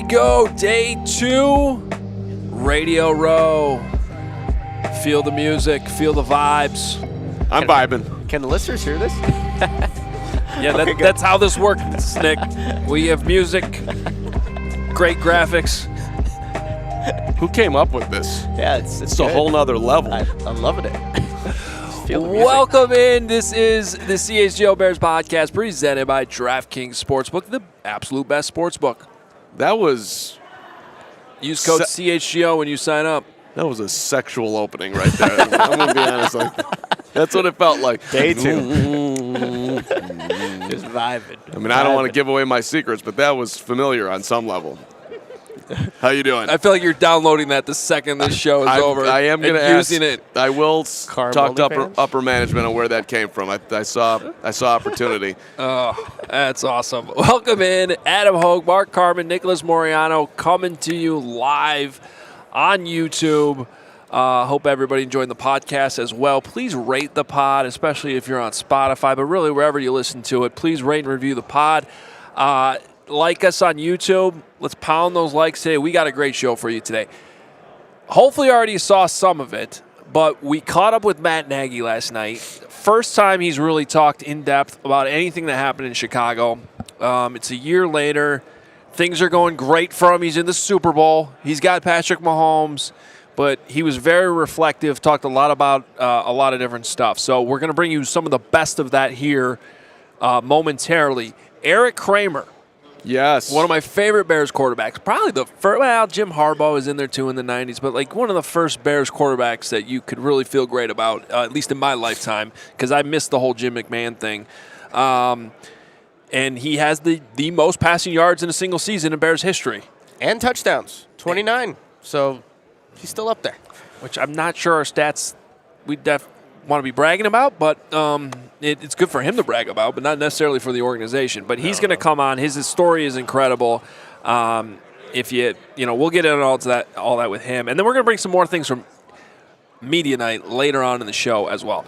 go, day 2, Radio Row. Feel the music, feel the vibes. I'm vibing. Can the listeners hear this? Yeah, that's how this works, Nick. We have music, great graphics. Who came up with this? Yeah, it's a whole nother level. I'm loving it. Feel the music. Welcome in. This is the CHGO Bears Podcast presented by DraftKings Sportsbook, the absolute best sportsbook. That was... Use code CHGO when you sign up. That was a sexual opening right there. I'm going to be honest. That's what it felt like. Day 2. Just vibing. I mean, I don't want to give away my secrets, but that was familiar on some level. How you doing? I feel like you're downloading that the second this show is over. I am going to ask. Using it. I will Carm talk to upper management on where that came from. I saw opportunity. Oh, that's awesome. Welcome in, Adam Hoge, Mark Carman, Nicholas Moreano, coming to you live on YouTube. Hope everybody enjoyed the podcast as well. Please rate the pod, especially if you're on Spotify, but really wherever you listen to it. Please rate and review the pod. Like us on YouTube. Let's pound those likes today. We got a great show for you today. Hopefully you already saw some of it, but we caught up with Matt Nagy last night. First time he's really talked in depth about anything that happened in Chicago. It's a year later. Things are going great for him. He's in the Super Bowl. He's got Patrick Mahomes, but he was very reflective, talked a lot about a lot of different stuff. So we're going to bring you some of the best of that here momentarily. Erik Kramer. Yes. One of my favorite Bears quarterbacks. Probably the first, well, Jim Harbaugh was in there too in the 90s, but like one of the first Bears quarterbacks that you could really feel great about, at least in my lifetime, because I missed the whole Jim McMahon thing. And he has the most passing yards in a single season in Bears history. And touchdowns, 29. So he's still up there. Which I'm not sure our stats we want to be bragging about, but it's good for him to brag about, but not necessarily for the organization. But he's going to come on. His story is incredible. If we'll get into all that with him, and then we're going to bring some more things from Media Night later on in the show as well.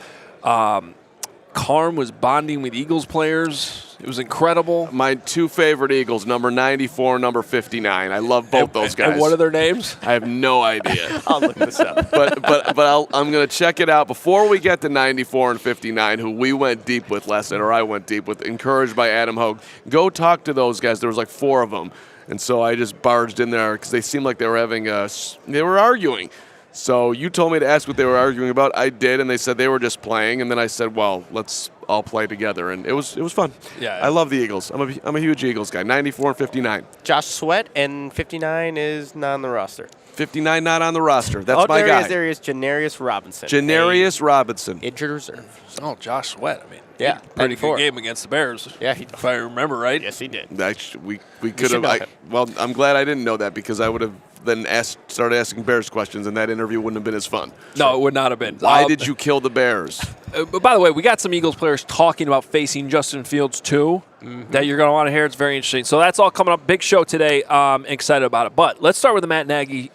Carm was bonding with Eagles players. It was incredible. My two favorite Eagles, number 94 and number 59. I love both those guys. And what are their names? I have no idea. I'll look this up. But I'm going to check it out. Before we get to 94 and 59, who we went deep with last night, or I went deep with, encouraged by Adam Hoge, go talk to those guys. There was like 4 of them. And so I just barged in there because they seemed like they were arguing. So you told me to ask what they were arguing about. I did, and they said they were just playing. And then I said, well, let's all play together. And it was fun. Yeah, I love the Eagles. I'm a huge Eagles guy. 94 and 59. Josh Sweat, and 59 is not on the roster. 59 not on the roster. That's my guy. There is Janarius Robinson. Janarius Robinson. Injured reserve. Oh, Josh Sweat. I mean, yeah, pretty good game against the Bears. Yeah, if I remember right. Yes, he did. Actually, we could have. Well, I'm glad I didn't know that because I would have then started asking Bears questions, and that interview wouldn't have been as fun. No, it would not have been. Why did you kill the Bears? But by the way, we got some Eagles players talking about facing Justin Fields too. That you're going to want to hear. It's very interesting. So that's all coming up. Big show today. Excited about it. But let's start with the Matt Nagy.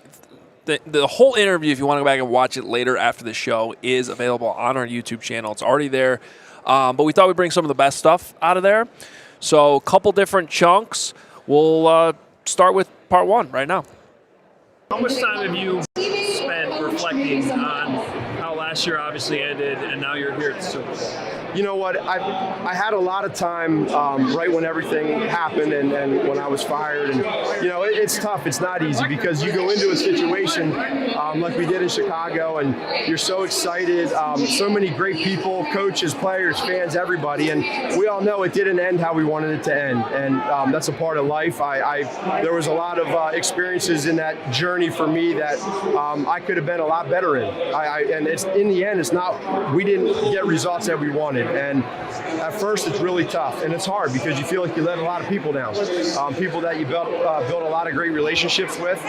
The whole interview, if you want to go back and watch it later after the show, is available on our YouTube channel. It's already there. But we thought we'd bring some of the best stuff out of there. So a couple different chunks. We'll start with part 1 right now. How much time have you spent reflecting on how last year obviously ended and now you're here at the Super Bowl? You know what, I had a lot of time right when everything happened and when I was fired. And, it's tough. It's not easy because you go into a situation like we did in Chicago and you're so excited. So many great people, coaches, players, fans, everybody. And we all know it didn't end how we wanted it to end. And that's a part of life. There was a lot of experiences in that journey for me that I could have been a lot better in. And it's in the end, we didn't get results that we wanted. And at first, it's really tough, and it's hard because you feel like you let a lot of people down, people that you built a lot of great relationships with.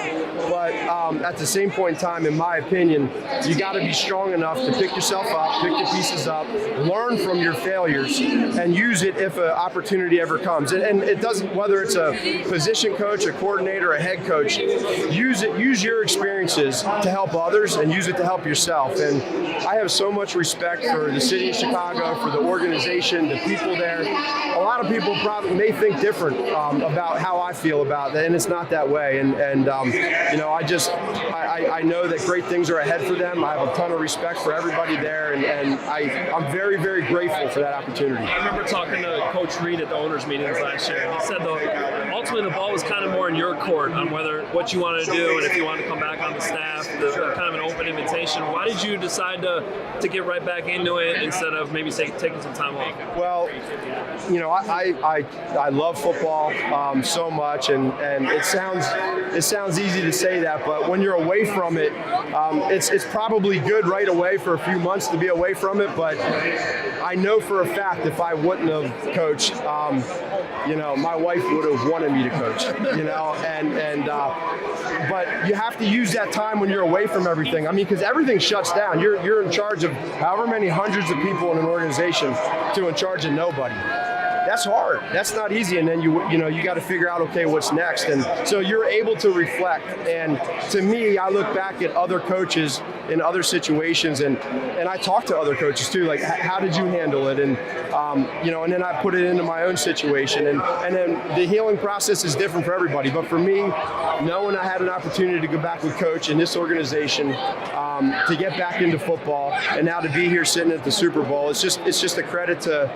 But at the same point in time, in my opinion, you got to be strong enough to pick yourself up, pick your pieces up, learn from your failures, and use it if an opportunity ever comes. And it doesn't, whether it's a position coach, a coordinator, a head coach, use your experiences to help others and use it to help yourself. And I have so much respect for the city of Chicago, for the organization, the people there. A lot of people probably may think different about how I feel about that, and it's not that way. And you know, I know that great things are ahead for them. I have a ton of respect for everybody there, and I'm very, very grateful for that opportunity. I remember talking to Coach Reed at the owners' meetings last year, and he said ultimately the ball was kind of more in your court on what you wanted to do and if you wanted to come back on the staff. Kind of an open invitation. Why did you decide to get right back into it instead of maybe taking some time off? Well, you know, I love football so much, and it sounds easy to say that, but when you're away from it, it's probably good right away for a few months to be away from it. But I know for a fact if I wouldn't have coached, you know, my wife would have wanted me to coach. You know, but you have to use that time when you're away from everything. I mean, because everything shuts down. You're in charge of however many hundreds of people in an organization to in charge of nobody. That's hard. That's not easy. And then you got to figure out, okay, what's next. And so you're able to reflect. And to me, I look back at other coaches in other situations, and I talk to other coaches too, like, how did you handle it? And you know, and then I put it into my own situation. And then the healing process is different for everybody. But for me, knowing I had an opportunity to go back with Coach in this organization, to get back into football, and now to be here sitting at the Super Bowl, it's just a credit to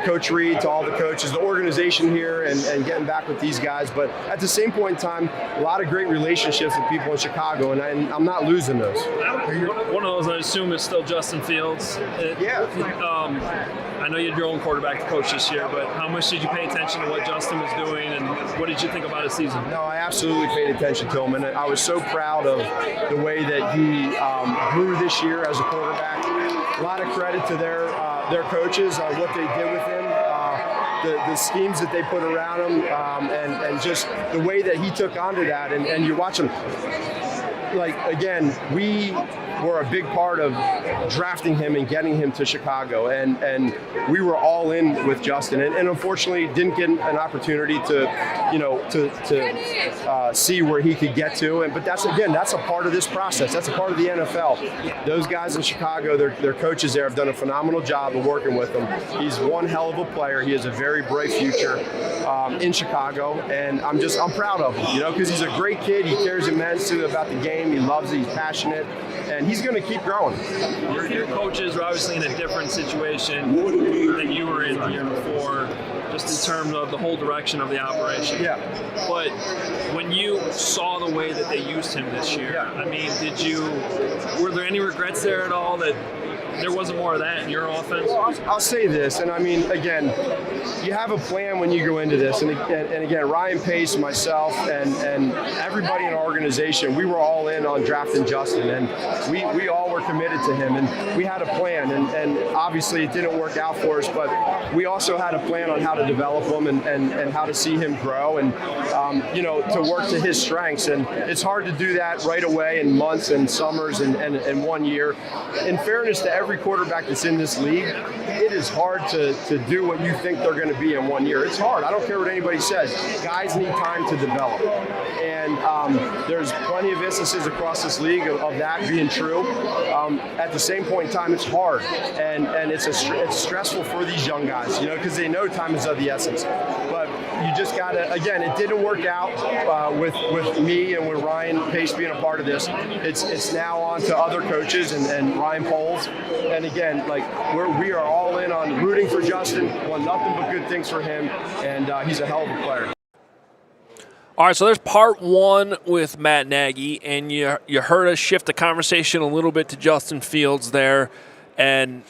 Coach Reed, to all the coaches, the organization here, and getting back with these guys. But at the same point in time, a lot of great relationships with people in Chicago, and I'm not losing those. One of those, I assume, is still Justin Fields. Yeah. I know you had your own quarterback coach this year, but how much did you pay attention to what Justin was doing, and what did you think about his season? No, I absolutely paid attention to him, and I was so proud of the way that he grew this year as a quarterback. A lot of credit to their coaches on what they did with him, the schemes that they put around him, and just the way that he took onto that. And you watch him, like, again, we were a big part of drafting him and getting him to Chicago, and we were all in with Justin, and unfortunately didn't get an opportunity to see where he could get to. But that's a part of this process. That's a part of the NFL. Those guys in Chicago, their coaches there have done a phenomenal job of working with him. He's one hell of a player. He has a very bright future in Chicago, and I'm proud of him, you know, because he's a great kid. He cares immensely about the game. He loves it. He's passionate, and he's going to keep growing. Your coaches are obviously in a different situation than you were in the year before, just in terms of the whole direction of the operation. Yeah. But when you saw the way that they used him this year, I mean, were there any regrets there at all that there wasn't more of that in your offense? Well, I'll say this, and I mean, again, you have a plan when you go into this, and again, Ryan Pace, myself, and everybody in our organization, we were all in on drafting Justin, and we all were committed to him, and we had a plan, and obviously it didn't work out for us, but we also had a plan on how to develop him and how to see him grow, and you know, to work to his strengths. And it's hard to do that right away in months and summers and 1 year. In fairness to every quarterback that's in this league, it is hard to do what you think they're going to be in 1 year. It's hard. I don't care what anybody says. Guys need time to develop. And there's plenty of instances across this league of that being true. At the same point in time, it's hard. And it's stressful for these young guys, you know, because they know time is of the essence. But you just got to, again, it didn't work out with me and with Ryan Pace being a part of this. It's now on to other coaches and Ryan Poles. And again, like, we are all in on rooting for Justin. Want nothing but good things for him, and he's a hell of a player. All right, so there's part one with Matt Nagy, and you heard us shift the conversation a little bit to Justin Fields there, and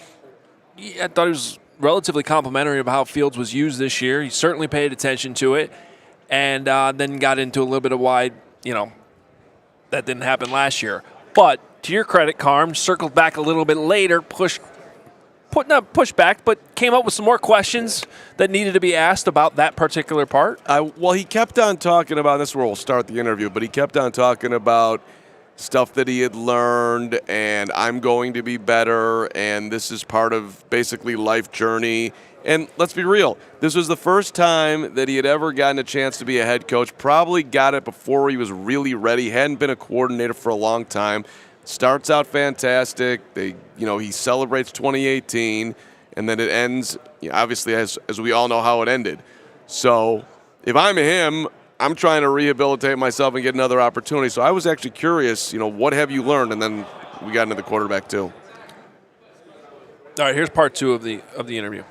I thought he was relatively complimentary of how Fields was used this year. He certainly paid attention to it, and then got into a little bit of why, you know, that didn't happen last year. But to your credit, Carm circled back a little bit later, not pushed back, but came up with some more questions that needed to be asked about that particular part. Well, he kept on talking about, this is where we'll start the interview, but he kept on talking about stuff that he had learned, and I'm going to be better, and this is part of basically life journey. And let's be real, this was the first time that he had ever gotten a chance to be a head coach, probably got it before he was really ready, hadn't been a coordinator for a long time. starts out fantastic. He celebrates 2018, and then it ends, obviously, as we all know how it ended. So if I'm him, I'm trying to rehabilitate myself and get another opportunity. So I was actually curious, what have you learned? And then we got into the quarterback too. All right, here's part 2 of the interview.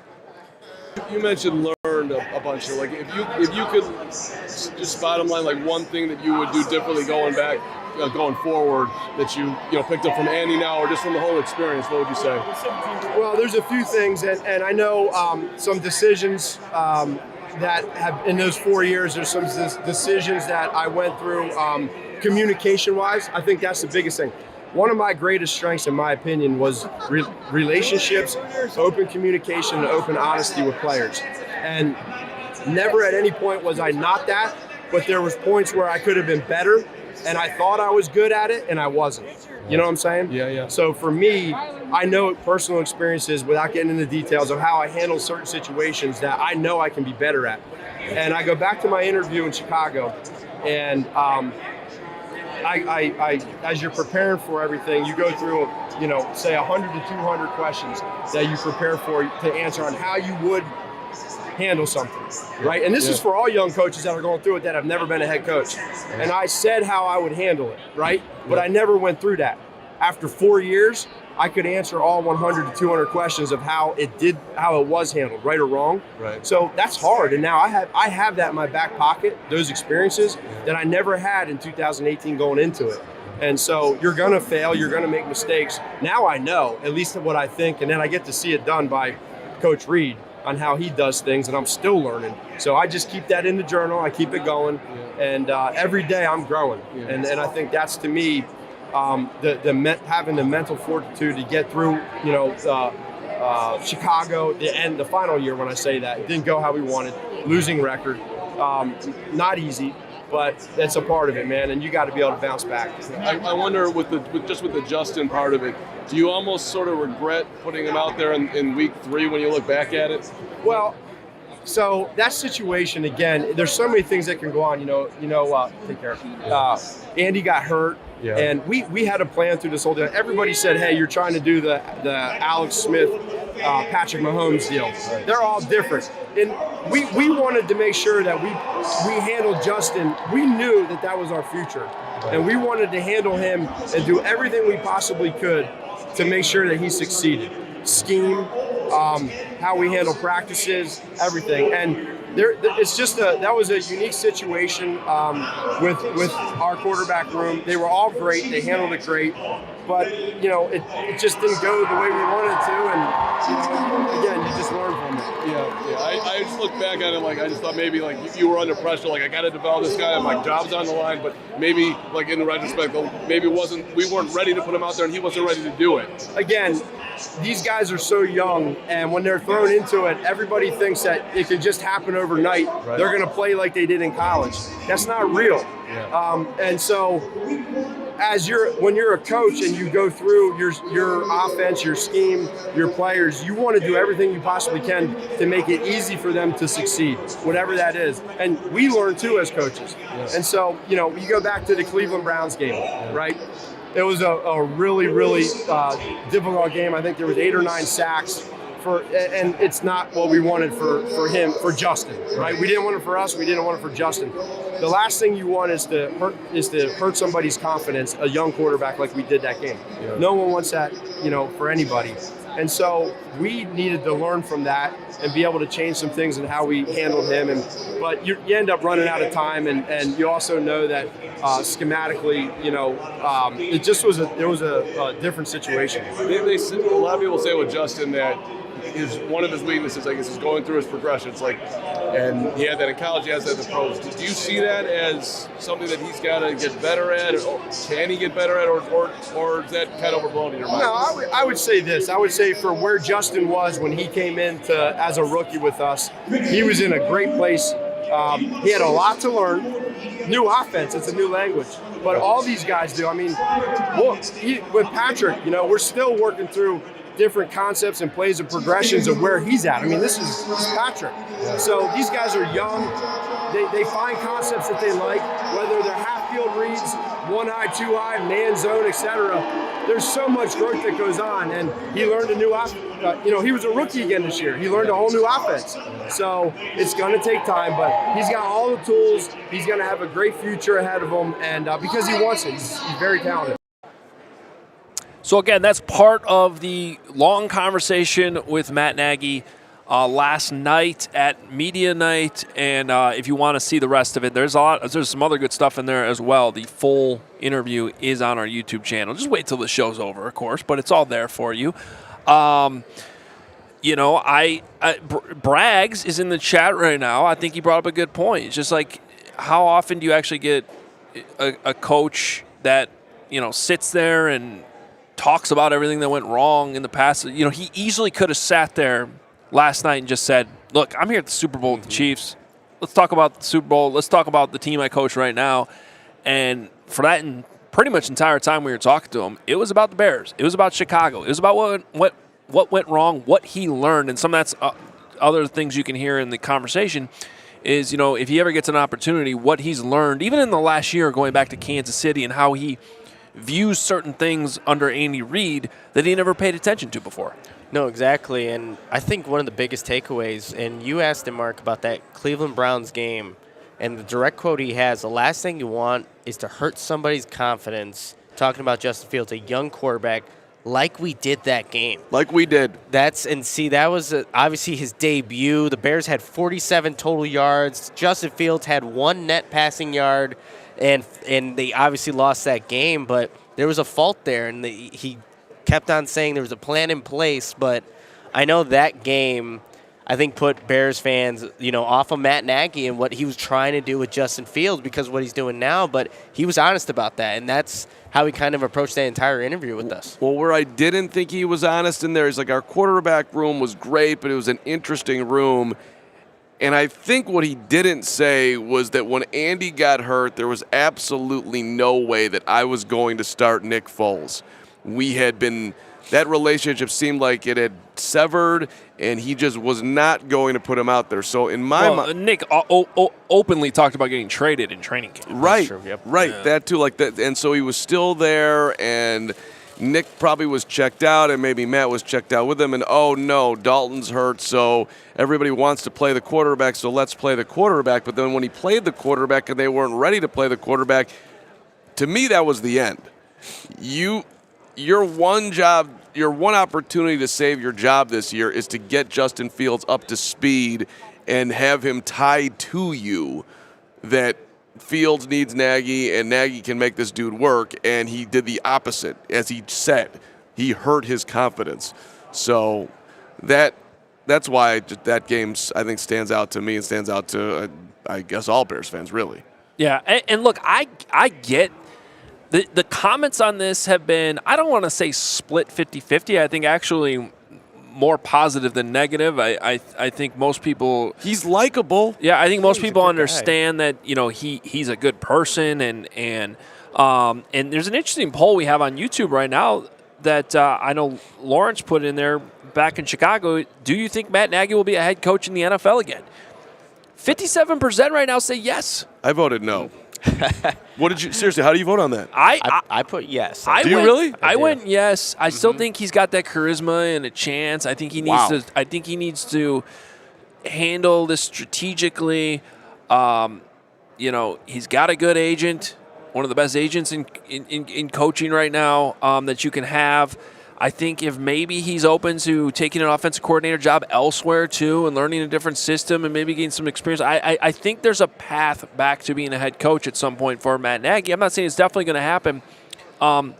You mentioned learned a bunch of, like, if you could just bottom line, like, one thing that you would do differently going forward that you picked up from Andy now or just from the whole experience, what would you say? Well, there's a few things, and I know some decisions that have, in those 4 years, there's some decisions that I went through communication-wise. I think that's the biggest thing. One of my greatest strengths, in my opinion, was relationships, open communication, and open honesty with players. And never at any point was I not that, but there was points where I could have been better, and I thought I was good at it, and I wasn't. You know what I'm saying? Yeah. So for me, I know personal experiences, without getting into the details, of how I handle certain situations that I know I can be better at. And I go back to my interview in Chicago, and I as you're preparing for everything, you go through, say 100 to 200 questions that you prepare for to answer on how you would handle something, right? And this is for all young coaches that are going through it that have never been a head coach. And I said how I would handle it, right? But I never went through that. After 4 years, I could answer all 100 to 200 questions of how it was handled, right or wrong. Right. So that's hard. And now I have that in my back pocket, those experiences that I never had in 2018 going into it. And so you're going to fail, you're going to make mistakes. Now I know, at least what I think, and then I get to see it done by Coach Reed on how he does things, and I'm still learning. So I just keep that in the journal, I keep it going, and every day I'm growing. And I think that's, to me, having the mental fortitude to get through, Chicago, the final year. When I say that, it didn't go how we wanted, losing record, not easy, but that's a part of it, man. And you got to be able to bounce back. I wonder with the Justin part of it, do you almost sort of regret putting him out there in week 3 when you look back at it? Well, so that situation, again, there's so many things that can go on. Take care. Andy got hurt. Yeah. And we had a plan through this whole thing. Everybody said, hey, you're trying to do the Alex Smith, Patrick Mahomes deal. Right. They're all different. And we wanted to make sure that we handled Justin. We knew that was our future. Right. And we wanted to handle him and do everything we possibly could to make sure that he succeeded. Scheme, how we handle practices, everything. And it's just that was a unique situation with our quarterback room. They were all great. They handled it great. But, it just didn't go the way we wanted it to. And, again, you just learn from it. Yeah. I just look back at it I just thought maybe you were under pressure. I got to develop this guy. My job's on the line. But maybe in the retrospect, maybe we weren't ready to put him out there and he wasn't ready to do it. Again, these guys are so young, and when they're thrown into it, everybody thinks that it could just happen overnight. Right. They're going to play like they did in college. That's not real. Yeah. And so, when you're a coach and you go through your offense, your scheme, your players, you want to do everything you possibly can to make it easy for them to succeed, whatever that is. And we learn too as coaches. Yes. And so, you go back to the Cleveland Browns game, right? It was a really, really difficult game. I think there was 8 or 9 sacks. And it's not what we wanted for Justin, right? We didn't want it for us. We didn't want it for Justin. The last thing you want is to hurt somebody's confidence, a young quarterback, like we did that game. Yeah. No one wants that, for anybody. And so we needed to learn from that and be able to change some things in how we handled him. But you end up running out of time, and you also know that schematically, it just was a different situation. A lot of people say with Justin that one of his weaknesses, I guess, is going through his progressions. And he had that in college, he has that in the pros. Do you see that as something that he's got to get better at, or can he get better at, or is that kind of overblown in your mind? No, I would say this. I would say for where Justin was when he came in as a rookie with us, he was in a great place. He had a lot to learn. New offense, it's a new language. But all these guys do. I mean, with Patrick, we're still working through different concepts and plays and progressions of where he's at. I mean, this is Patrick. So these guys are young. They find concepts that they like, whether they're half-field reads, one-eye, two-eye, man zone, etc. There's so much growth that goes on, and he learned a new he was a rookie again this year. He learned a whole new offense. So it's going to take time, but he's got all the tools. He's going to have a great future ahead of him, and because he wants it, he's very talented. So again, that's part of the long conversation with Matt Nagy last night at media night, and if you want to see the rest of it, there's some other good stuff in there as well. The full interview is on our YouTube channel. Just wait till the show's over, of course, but it's all there for you. Braggs is in the chat right now. I think he brought up a good point. It's just like, how often do you actually get a coach that sits there and talks about everything that went wrong in the past? He easily could have sat there last night and just said, look, I'm here at the Super Bowl with the Chiefs. Let's talk about the Super Bowl. Let's talk about the team I coach right now. And for that pretty much entire time we were talking to him, it was about the Bears. It was about Chicago. It was about what went wrong, what he learned. And some of that's other things you can hear in the conversation is, if he ever gets an opportunity, what he's learned, even in the last year going back to Kansas City, and how he views certain things under Andy Reid that he never paid attention to before. No, exactly. And I think one of the biggest takeaways, and you asked him, Mark, about that Cleveland Browns game, and the direct quote he has, the last thing you want is to hurt somebody's confidence, talking about Justin Fields, a young quarterback, like we did that game. Like we did. That was obviously his debut. The Bears had 47 total yards. Justin Fields had 1 net passing yard, and they obviously lost that game, but there was a fault there, and he kept on saying there was a plan in place. But I know that game, I think, put Bears fans, off of Matt Nagy and what he was trying to do with Justin Fields because of what he's doing now. But he was honest about that, and that's how he kind of approached that entire interview with us. Well, where I didn't think he was honest in there is, like, our quarterback room was great, but it was an interesting room. And I think what he didn't say was that when Andy got hurt, there was absolutely no way that I was going to start Nick Foles. That relationship seemed like it had severed, and he just was not going to put him out there. So in my mind, Nick openly talked about getting traded in training camp. Right, True, yep. right, Yeah. that too, like that. And so he was still there, and Nick probably was checked out, and maybe Matt was checked out with him, and oh no, Dalton's hurt, so everybody wants to play the quarterback, so let's play the quarterback. But then when he played the quarterback and they weren't ready to play the quarterback, to me that was the end. Your one opportunity to save your job this year is to get Justin Fields up to speed and have him tied to you that Fields needs Nagy and Nagy can make this dude work, and he did the opposite. As he said, he hurt his confidence. So that's why that game, I think, stands out to me and stands out to, I guess, all Bears fans, really. Yeah, and look, I get the comments on this have been, I don't want to say split 50-50. I think actually more positive than negative. I think most people... He's likable. Yeah, I think most He's a people good understand that, he's a good person, and there's an interesting poll we have on YouTube right now that I know Lawrence put in there back in Chicago. Do you think Matt Nagy will be a head coach in the NFL again? 57% right now say yes. I voted no. What did you seriously? How do you vote on that? I put yes. Do you really? I went yes. I still think he's got that charisma and a chance. I think he needs to. I think he needs to handle this strategically. He's got a good agent, one of the best agents in coaching right now that you can have. I think if maybe he's open to taking an offensive coordinator job elsewhere too and learning a different system and maybe getting some experience, I think there's a path back to being a head coach at some point for Matt Nagy. I'm not saying it's definitely going to happen. But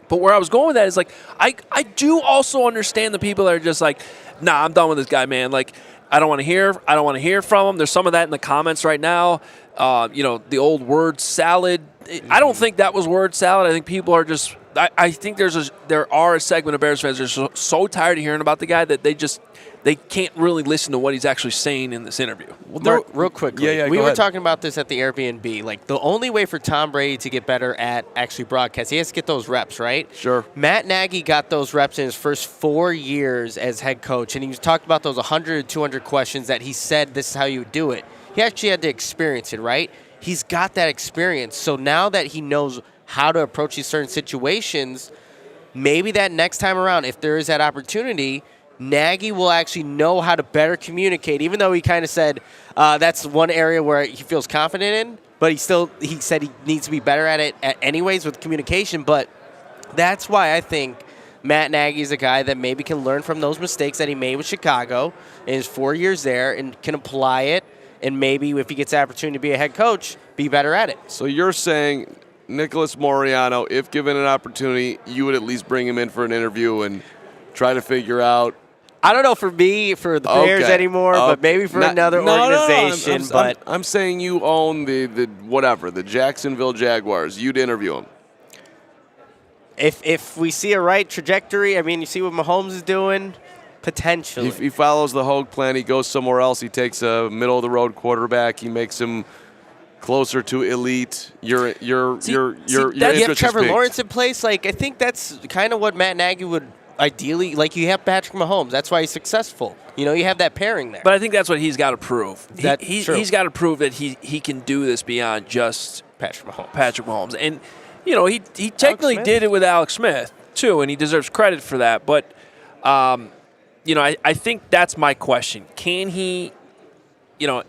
where I was going with that is, like, I do also understand the people that are just like, nah, I'm done with this guy, man. Like, I don't want to hear from him. There's some of that in the comments right now. The old word salad. I don't think that was word salad. I think people are just I think there are a segment of Bears fans that are so tired of hearing about the guy that they can't really listen to what he's actually saying in this interview. Well, Mark, real quickly, we were ahead. talking about this at the Airbnb. Like, the only way for Tom Brady to get better at actually broadcast, he has to get those reps, right? Sure. Matt Nagy got those reps in his first 4 years as head coach, and he talked about those 100 to 200 questions that he said this is how you would do it. He actually had to experience it, right? He's got that experience. So now that he knows how to approach these certain situations, maybe that next time around, if there is that opportunity, Nagy will actually know how to better communicate, even though he kind of said that's one area where he feels confident in, but he said he needs to be better at it anyways with communication. But that's why I think Matt Nagy is a guy that maybe can learn from those mistakes that he made with Chicago in his 4 years there and can apply it, and maybe if he gets the opportunity to be a head coach, be better at it. So you're saying Nicholas Moreano, if given an opportunity, you would at least bring him in for an interview and try to figure out. I don't know for me, for the Bears anymore, but maybe for another organization. I'm saying you own the Jacksonville Jaguars. You'd interview him. If we see a right trajectory, I mean, you see what Mahomes is doing, potentially. He follows the Hoge plan. He goes somewhere else. He takes a middle-of-the-road quarterback. He makes him closer to elite. Your interest you have Trevor is piqued. Lawrence in place. Like, I think that's kind of what Matt Nagy would ideally, like, you have Patrick Mahomes. That's why he's successful. You know, you have that pairing there. But I think that's what he's got to prove. He's He's got to prove that he can do this beyond just Patrick Mahomes. And, you know, he technically did it with Alex Smith, too, and he deserves credit for that. But, you know, I think that's my question. Can he, you know,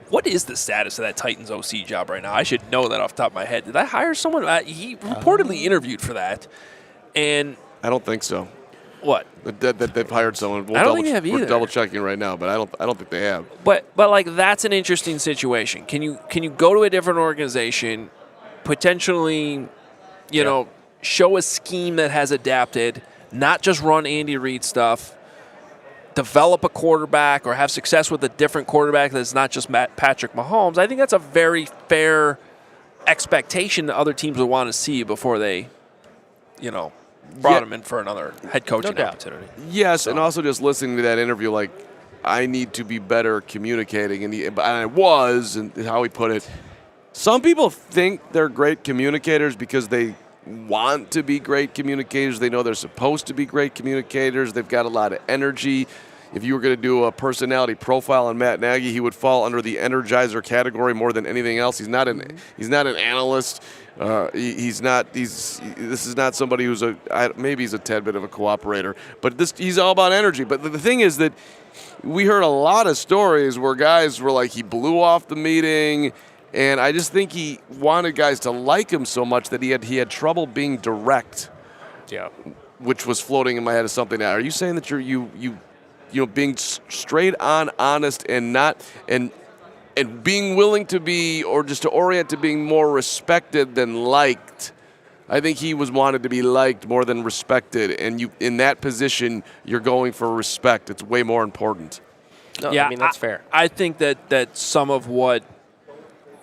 what is the status of that Titans OC job right now? I should know that off the top of my head. Did I hire someone? He reportedly interviewed for that. And I don't think so. What? That they've hired someone. I don't think they have either. We're double checking right now, but I don't think they have. But like, that's an interesting situation. Can you go to a different organization, potentially, you know, show a scheme that has adapted, not just run Andy Reid stuff, develop a quarterback or have success with a different quarterback that's not just Patrick Mahomes? I think that's a very fair expectation that other teams would want to see before they, you know, brought him in for another head coaching opportunity. Yes, and also just listening to that interview, like, I need to be better communicating, and I was, and how he put it. Some people think they're great communicators because they want to be great communicators. They know they're supposed to be great communicators. They've got a lot of energy. If you were going to do a personality profile on Matt Nagy, he would fall under the energizer category more than anything else. He's not an analyst. This is not somebody who's maybe he's a tad bit of a cooperator, but he's all about energy. But the thing is that we heard a lot of stories where guys were like, he blew off the meeting, and I just think he wanted guys to like him so much that he had trouble being direct. Yeah, which was floating in my head as something. Are you saying that you know, being straight on, honest, and not and being willing to be, or just to orient to being more respected than liked? I think he wanted to be liked more than respected, and you, in that position, you're going for respect. It's way more important. No, yeah, I mean, that's fair. I think that some of what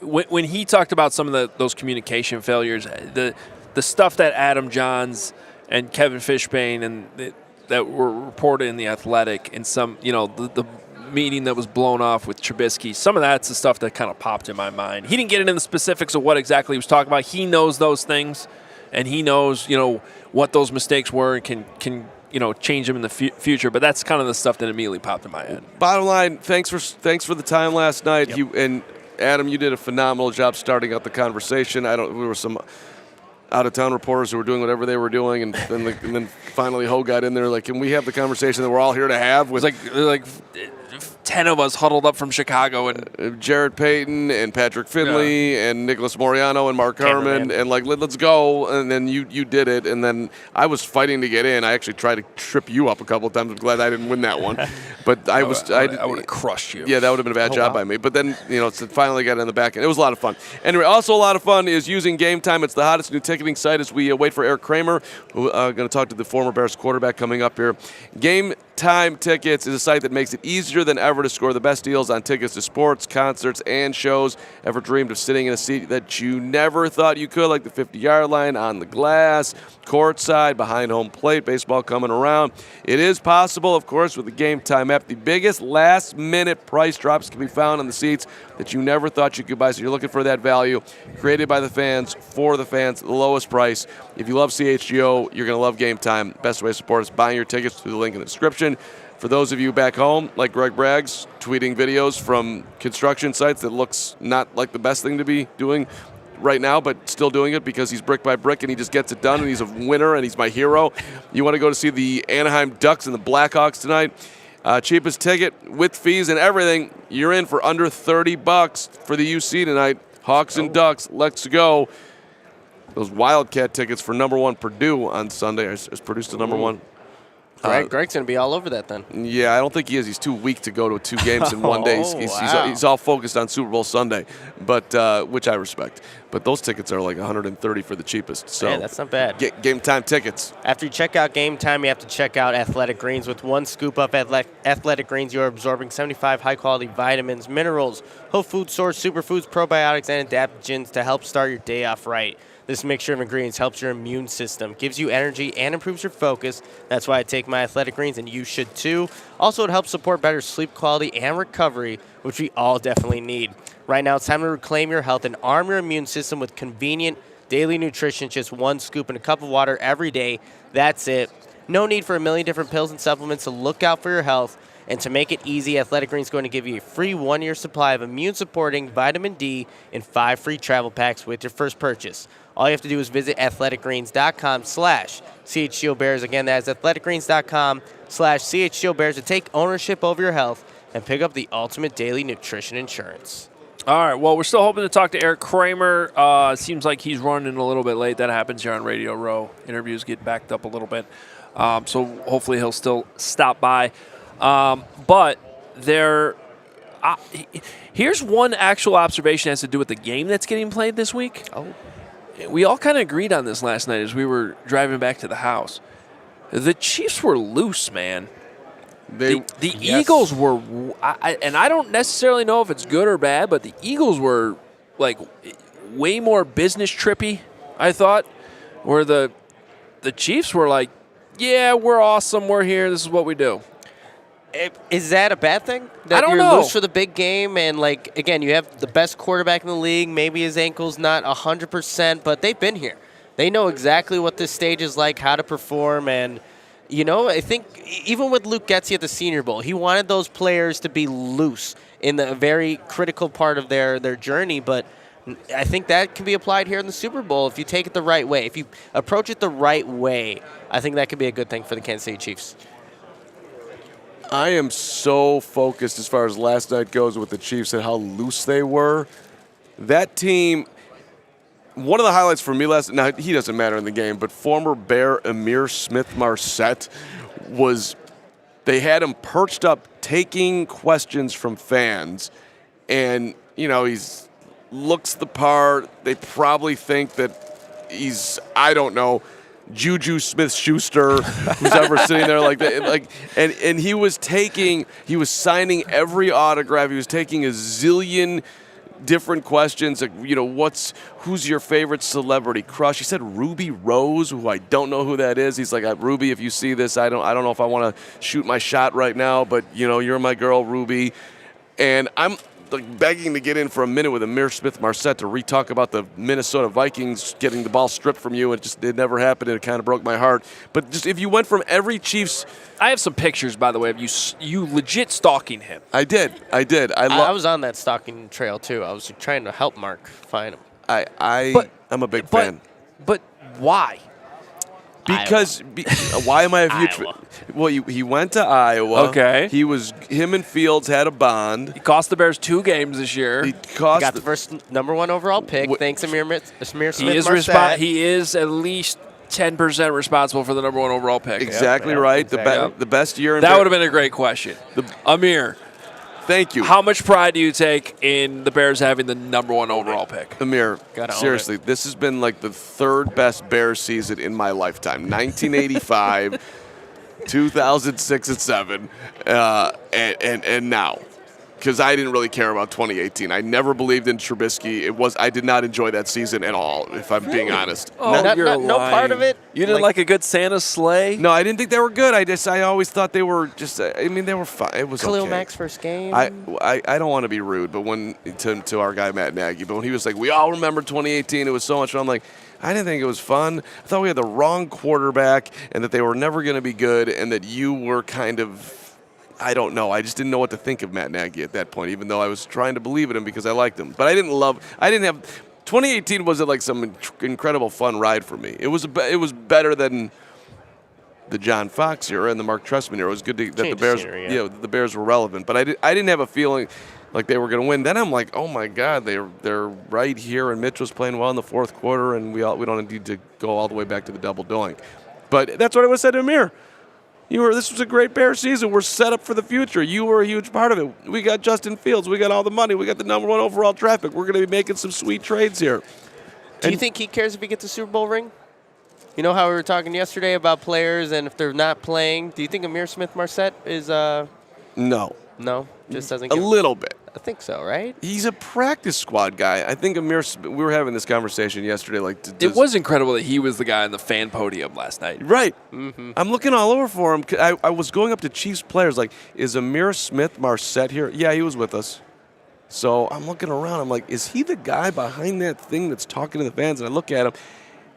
when he talked about some of those communication failures, the stuff that Adam Johns and Kevin Fishbane and that were reported in The Athletic, and some, you know, the meeting that was blown off with Trubisky, some of that's the stuff that kind of popped in my mind. He didn't get into the specifics of what exactly he was talking about. He knows those things, and he knows, you know, what those mistakes were and can you know, change them in the future. But that's kind of the stuff that immediately popped in my head. Bottom line, thanks for the time last night. Yep. You and Adam, you did a phenomenal job starting out the conversation. We were some out-of-town reporters who were doing whatever they were doing, and then finally Hoge got in there, like, can we have the conversation that we're all here to have? With like 10 of us huddled up from Chicago, and Jared Payton and Patrick Finley and Nicholas Moreano and Mark Carman, and like, let's go. And then you did it, and then I was fighting to get in. I actually tried to trip you up a couple of times. I'm glad I didn't win that one, but I would have crushed you. Yeah, that would have been a bad job by me. But then, you know, finally got in the back end. It was a lot of fun. Anyway, also a lot of fun is using Game Time. It's the hottest new ticketing site as we wait for Erik Kramer, who going to talk to the former Bears quarterback coming up here. Game Time Tickets is a site that makes it easier than ever to score the best deals on tickets to sports, concerts, and shows. Ever dreamed of sitting in a seat that you never thought you could, like the 50-yard line, on the glass, courtside, behind home plate, baseball coming around? It is possible, of course, with the Game Time app. The biggest last-minute price drops can be found on the seats that you never thought you could buy. So you're looking for that value, created by the fans, for the fans, the lowest price. If you love CHGO, you're going to love Game Time. Best way to support us, buying your tickets through the link in the description. For those of you back home, like Greg Braggs, tweeting videos from construction sites that looks not like the best thing to be doing right now, but still doing it because he's brick by brick and he just gets it done and he's a winner and he's my hero. You want to go to see the Anaheim Ducks and the Blackhawks tonight? Cheapest ticket with fees and everything. You're in for under $30 for the UC tonight. Hawks and Ducks, let's go. Those Wildcat tickets for number 1 Purdue on Sunday. Is Purdue still number 1? Greg's going to be all over that then. Yeah, I don't think he is. He's too weak to go to 2 games in one day. He's all focused on Super Bowl Sunday, but which I respect. But those tickets are like $130 for the cheapest. So yeah, that's not bad. Get Game Time tickets. After you check out Game Time, you have to check out Athletic Greens. With 1 scoop of Athletic Greens, you're absorbing 75 high-quality vitamins, minerals, whole food source, superfoods, probiotics, and adaptogens to help start your day off right. This mixture of ingredients helps your immune system, gives you energy, and improves your focus. That's why I take my Athletic Greens, and you should too. Also, it helps support better sleep quality and recovery, which we all definitely need. Right now, it's time to reclaim your health and arm your immune system with convenient daily nutrition. Just 1 scoop and a cup of water every day. That's it. No need for a million different pills and supplements to look out for your health. And to make it easy, Athletic Greens is going to give you a free 1-year supply of immune-supporting vitamin D and 5 free travel packs with your first purchase. All you have to do is visit athleticgreens.com/CHGO Bears. Again, that is athleticgreens.com/CHGO Bears to take ownership over your health and pick up the ultimate daily nutrition insurance. All right, well, we're still hoping to talk to Erik Kramer. Seems like he's running a little bit late. That happens here on Radio Row. Interviews get backed up a little bit. So hopefully he'll still stop by. But here's one actual observation that has to do with the game that's getting played this week. Oh. We all kind of agreed on this last night as we were driving back to the house. The Chiefs were loose, man. The Eagles were, and I don't necessarily know if it's good or bad, but the Eagles were like way more business trippy, I thought, where the Chiefs were like, yeah, we're awesome, we're here, this is what we do. Is that a bad thing? That I don't you're know. loose for the big game, and like again, you have the best quarterback in the league. Maybe his ankle's not 100%, but they've been here. They know exactly what this stage is like, how to perform, and I think even with Luke Getsy at the Senior Bowl, he wanted those players to be loose in the very critical part of their journey. But I think that can be applied here in the Super Bowl if you take it the right way. If you approach it the right way, I think that could be a good thing for the Kansas City Chiefs. I am so focused as far as last night goes with the Chiefs and how loose they were. That team, one of the highlights for me last night, now he doesn't matter in the game, but former Bear Ihmir Smith-Marsette they had him perched up taking questions from fans. And, he's looks the part. They probably think that he's, I don't know, Juju Smith-Schuster, who's ever sitting there like that. And he was signing every autograph. He was taking a zillion different questions. Like, who's your favorite celebrity crush? He said Ruby Rose, who I don't know who that is. He's like, Ruby, if you see this, I don't know if I want to shoot my shot right now, but you're my girl, Ruby. And I'm begging to get in for a minute with Ihmir Smith-Marsette to re-talk about the Minnesota Vikings getting the ball stripped from you. It never happened, and it kind of broke my heart. But just if you went from every Chiefs... I have some pictures, by the way, of you legit stalking him. I did. I was on that stalking trail, too. I was trying to help Mark find him. I'm a big fan. But why? Because why am I a huge fan? Well, he went to Iowa. Okay. Him and Fields had a bond. He cost the Bears 2 games this year. He got the first number 1 overall pick. Thanks, Ihmir Smith-Marsette. He is at least 10% responsible for the number 1 overall pick. Exactly right. Exactly. The best year. That would have been a great question. Ihmir. Thank you. How much pride do you take in the Bears having the number 1 overall pick? Ihmir, seriously, this has been like the 3rd best Bears season in my lifetime. 1985. 2006 and 7, and now. Because I didn't really care about 2018. I never believed in Trubisky. I did not enjoy that season at all, if I'm being honest. Oh, you're no part of it. You didn't like a good Santa sleigh? No, I didn't think they were good. I always thought they were just. I mean, they were fine. It was Khalil okay. Mack's first game. I don't want to be rude, but to our guy Matt Nagy, but when he was like, we all remember 2018, it was so much fun. I'm like, I didn't think it was fun. I thought we had the wrong quarterback, and that they were never going to be good, and that you were kind of. I don't know. I just didn't know what to think of Matt Nagy at that point, even though I was trying to believe in him because I liked him. But I didn't have. 2018 wasn't like some incredible fun ride for me. It was better than the John Fox era and the Mark Trestman era. It was good that the Bears, the Bears were relevant. But I didn't have a feeling like they were going to win. Then I'm like, oh my God, they're right here, and Mitch was playing well in the fourth quarter, and we don't need to go all the way back to the double doink. But that's what I was said to Amir. This was a great Bears season. We're set up for the future. You were a huge part of it. We got Justin Fields. We got all the money. We got the number 1 overall draft pick. We're going to be making some sweet trades here. Do you think he cares if he gets a Super Bowl ring? You know how we were talking yesterday about players and if they're not playing? Do you think Amir Smith-Marset is No. No? Just doesn't A little bit. I think so, right? He's a practice squad guy. I think Amir. We were having this conversation yesterday. It was incredible that he was the guy on the fan podium last night. Right. Mm-hmm. I'm looking all over for him. I was going up to Chiefs players like, is Amir Smith-Marset here? Yeah, he was with us. So I'm looking around. I'm like, is he the guy behind that thing that's talking to the fans? And I look at him,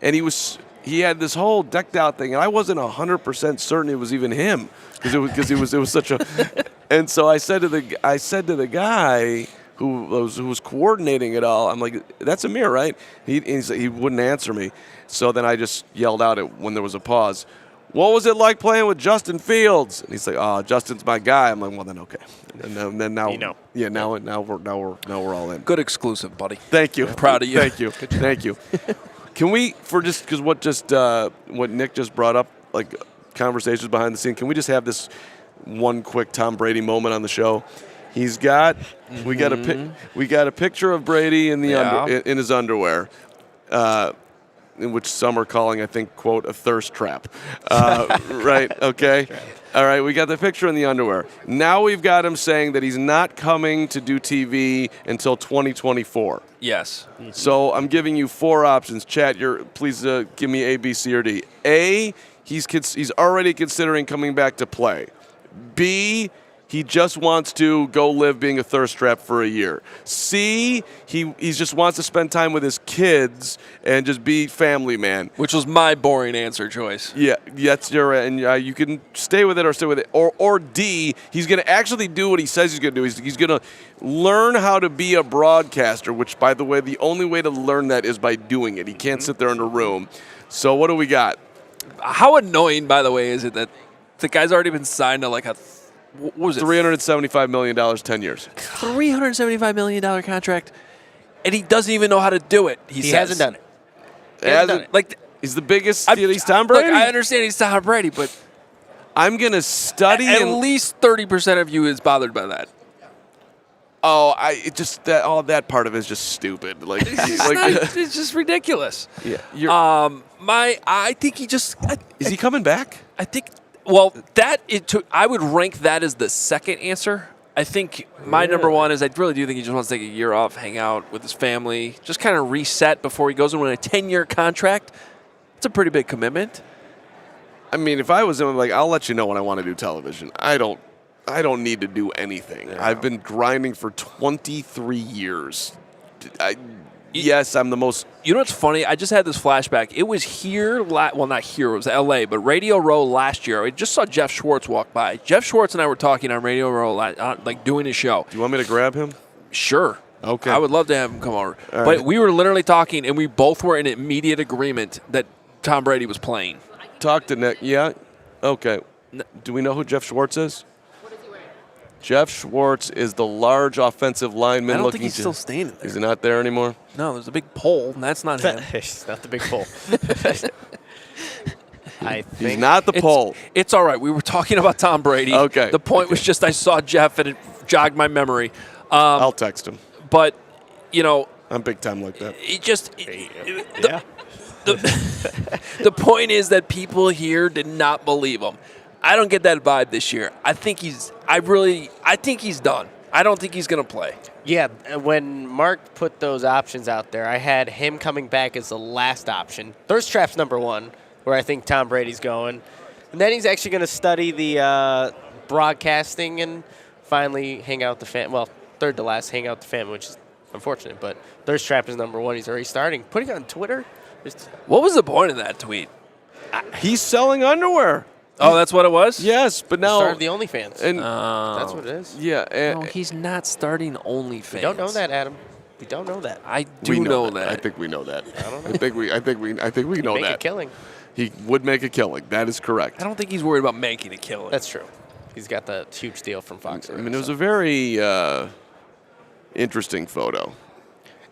and he had this whole decked out thing, and I wasn't 100% certain it was even him because it was such a. And so I said to the guy who was coordinating it all, I'm like, that's Amir, right? He wouldn't answer me. So then I just yelled out when there was a pause, what was it like playing with Justin Fields? And he's like, oh, Justin's my guy. I'm like, well, then okay. And then now, yeah, now we're all in. Good exclusive, buddy. Thank you. Proud of you. Thank you. Can we, because what Nick just brought up, like conversations behind the scene, can we just have this one quick Tom Brady moment on the show? He's got we got a picture of Brady in in his underwear, in which some are calling, I think, quote, a thirst trap. Right? Okay. All right. We got the picture in the underwear. Now we've got him saying that he's not coming to do TV until 2024. Yes. So I'm giving you 4 options. Chat, please give me A, B, C, or D. A, he's already considering coming back to play. B, he just wants to go live being a thirst trap for a year. C, he just wants to spend time with his kids and just be family man. Which was my boring answer choice. Yeah, that's and you can stay with it or stay with it. Or D, he's going to actually do what he says he's going to do. He's going to learn how to be a broadcaster, which, by the way, the only way to learn that is by doing it. He can't sit there in a room. So what do we got? How annoying, by the way, is it that the guy's already been signed to like a what was it? $375 million, 10 years. $375 million contract, and he doesn't even know how to do it. He hasn't done it. Like he's the biggest. He's Tom Brady. Look, I understand he's Tom Brady, but I'm gonna study. At least 30% of you is bothered by that. Oh, that part of it is just stupid. Like, it's just ridiculous. Yeah. I think he just is he coming back? I think. Well, I would rank that as the second answer. I think my number one is I really do think he just wants to take a year off, hang out with his family, just kind of reset before he goes in with a 10-year contract. It's a pretty big commitment. I mean, if I was him, I'm like, I'll let you know when I want to do television. I don't need to do anything. Yeah. I've been grinding for 23 years. Yes, I'm the most. You know what's funny? I just had this flashback. It was here, well, not here, it was L.A., but Radio Row last year. I just saw Jeff Schwartz walk by. Jeff Schwartz and I were talking on Radio Row, like doing his show. Do you want me to grab him? Sure. Okay. I would love to have him come over. All but right. we were literally talking, and we both were in immediate agreement that Tom Brady was playing. Talk to Nick. Yeah? Okay. Do we know who Jeff Schwartz is? Jeff Schwartz is the large offensive lineman. I don't think he's still standing there. Is he not there anymore? No, there's a big pole, and that's not him. It's not the big pole. I think he's not the pole. It's all right. We were talking about Tom Brady. Okay. The point was just I saw Jeff, and it jogged my memory. I'll text him. But, I'm big time like that. It just the point is that people here did not believe him. I don't get that vibe this year. I think he's done. I don't think he's going to play. Yeah, when Mark put those options out there, I had him coming back as the last option. Thirst trap's number 1, where I think Tom Brady's going. And then he's actually going to study the broadcasting and finally hang out the family. Well, third to last, hang out the family, which is unfortunate. But thirst trap is number 1. He's already starting. Putting it on Twitter. What was the point of that tweet? He's selling underwear. Oh, that's what it was? Yes, but now Started the OnlyFans. and That's what it is. yeah, No, he's not starting OnlyFans. We don't know that, Adam. We don't know that. I we do know that. I think we know that. I don't know. I think we know Make that. a killing. He would make a killing. That is correct. I don't think he's worried about making a killing. That's true. He's got the huge deal from Fox. I mean, it was a very interesting photo.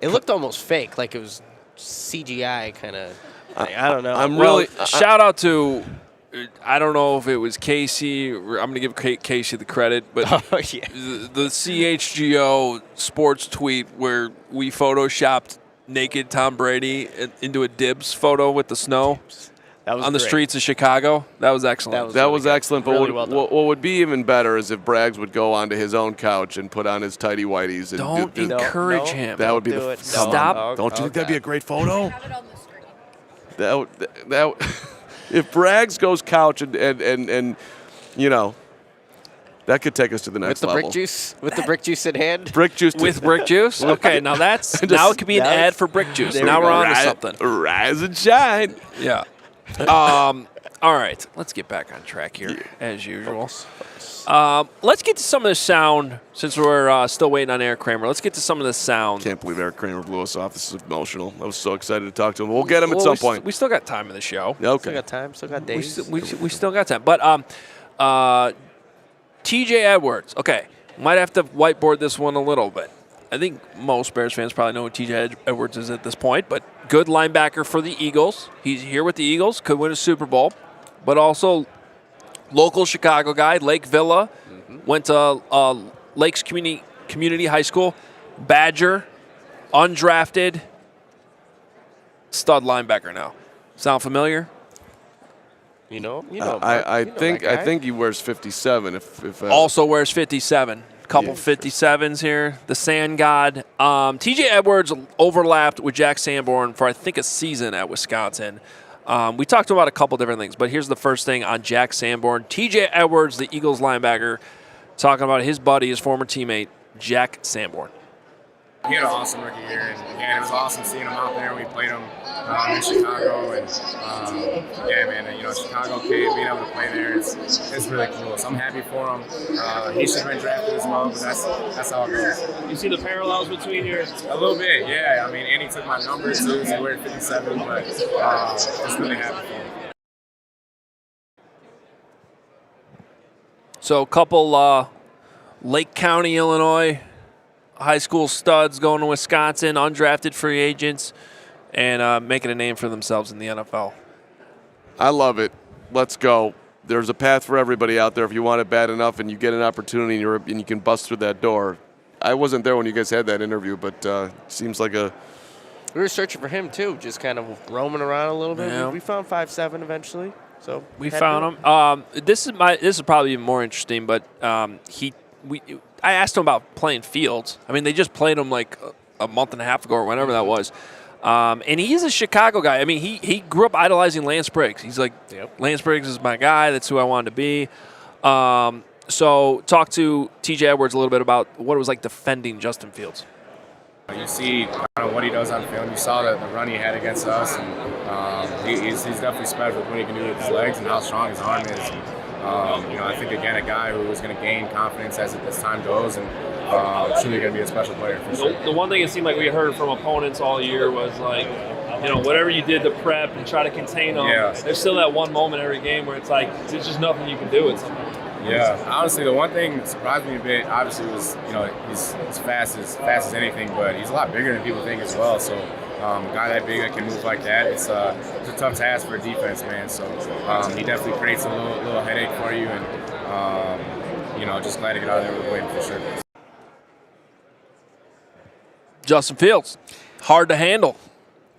It looked almost fake, like it was CGI kind of. I don't know. I'm Well, really shout out to, I don't know if it was Casey. I'm going to give Casey the credit, but Oh, yeah. the CHGO sports tweet where we photoshopped naked Tom Brady into a dibs photo with the snow That was on the great. streets of Chicago. That was excellent. That really was good. excellent. But Really what, well done. what would be even better is if Braggs would go onto his own couch and put on his tighty whiteys and Don't do, encourage him. That would be do the it. Stop. No. Don't you think that'd be a great photo? Have it on the screen. That if Braggs goes couch and you know, that could take us to the with next the level. brick juice? With the brick juice in hand? Brick juice With brick juice? Okay, now now it could be an now ad it's- for brick juice. there Now we we're go. on to something. Rise and shine. Yeah. All right, let's get back on track here, as usual. Let's get to some of the sound, since we're still waiting on Erik Kramer. Let's get to some of the sound. Can't believe Erik Kramer blew us off. This is emotional. I was so excited to talk to him. We'll get him at Well, some we point. we still got time in the show. Still Okay. got time. Still got We, days. st- we still got time. But TJ Edwards. Okay, might have to whiteboard this one a little bit. I think most Bears fans probably know who TJ Edwards is at this point, but good linebacker for the Eagles. He's here with the Eagles, could win a Super Bowl, but also local Chicago guy, Lake Villa, went to Lakes Community High School, Badger, undrafted, stud linebacker now. Sound familiar? You know. I You know that guy. think he wears 57. If Also wears 57. Couple 57s here. The Sand God. TJ Edwards overlapped with Jack Sanborn for, I think, a season at Wisconsin. We talked about a couple different things, but here's the first thing on Jack Sanborn. TJ Edwards, the Eagles linebacker, talking about his buddy, his former teammate, Jack Sanborn. He had an awesome rookie year, and it was awesome seeing him out there. We played him in Chicago, and Chicago kid, being able to play there, it's really cool. So I'm happy for him. He should have been drafted as well, but that's how it goes. You see the parallels between yours? A little bit, yeah. I mean, Andy took my number too, so he wear 57, but just really happy for him. So a couple Lake County, Illinois high school studs going to Wisconsin, undrafted free agents, and making a name for themselves in the NFL. I love it. Let's go. There's a path for everybody out there. If you want it bad enough and you get an opportunity and you can bust through that door. I wasn't there when you guys had that interview, but seems like a. We were searching for him too, just kind of roaming around a little bit. Yeah. We found 5'7" eventually. So We had found to- him. This is probably even more interesting, but I asked him about playing Fields. I mean, they just played him like a month and a half ago or whenever that was. And he is a Chicago guy. I mean, he grew up idolizing Lance Briggs. He's like, Yep. Lance Briggs is my guy. That's who I wanted to be. So talk to TJ Edwards a little bit about what it was like defending Justin Fields. You see kind of what he does on film. You saw the run he had against us, and he's definitely special with what he can do with his legs and how strong his arm is. I think, again, a guy who is going to gain confidence as time goes, and truly going to be a special player for sure. The one thing it seemed like we heard from opponents all year was like, whatever you did to prep and try to contain them, Yeah. there's still that one moment every game where it's like, there's just nothing you can do at some point. Yeah, honestly, the one thing that surprised me a bit, obviously, was he's as fast as anything, but he's a lot bigger than people think as well. So a guy that big that can move like that, it's a tough task for a defense, man. So he definitely creates a little headache for you, and just glad to get out of there with a win for sure. Justin Fields, hard to handle.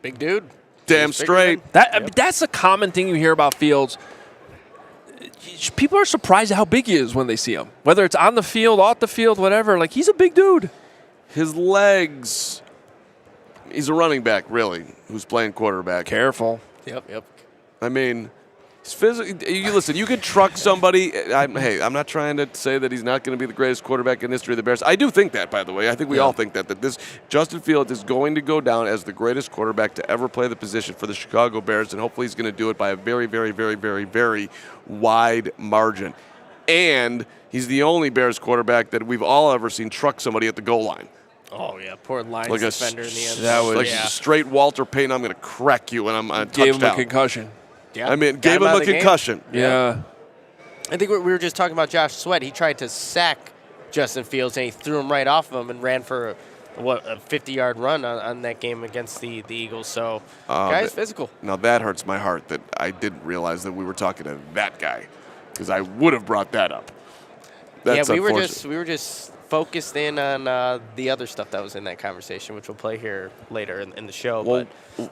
Big dude. Damn He's bigger straight. That's a common thing you hear about Fields. people are surprised at how big he is when they see him. Whether it's on the field, off the field, whatever. Like, he's a big dude. His legs. He's a running back, really, who's playing quarterback. Careful. Yep. I mean, he's physical. You listen, you could truck somebody. Hey, I'm not trying to say that he's not going to be the greatest quarterback in the history of the Bears. I do think that, by the way. I think we all think that this Justin Fields is going to go down as the greatest quarterback to ever play the position for the Chicago Bears, and hopefully he's going to do it by a very, very, very, very, very wide margin. And he's the only Bears quarterback that we've all ever seen truck somebody at the goal line. Oh, yeah, poor Lions Like defender in the end. that was- Like straight Walter Payton, I'm going to crack you when I'm on Gave touchdown. him a concussion. Yeah. I mean, Got gave him out a of the game. concussion. Yeah. I think we were just talking about Josh Sweat. He tried to sack Justin Fields, and he threw him right off of him and ran for a 50-yard run on that game against the Eagles. So, guy's physical. Now that hurts my heart that I didn't realize that we were talking to that guy, because I would have brought that up. That's we were unfortunate. just focused in on the other stuff that was in that conversation, which we'll play here later in the show. Well,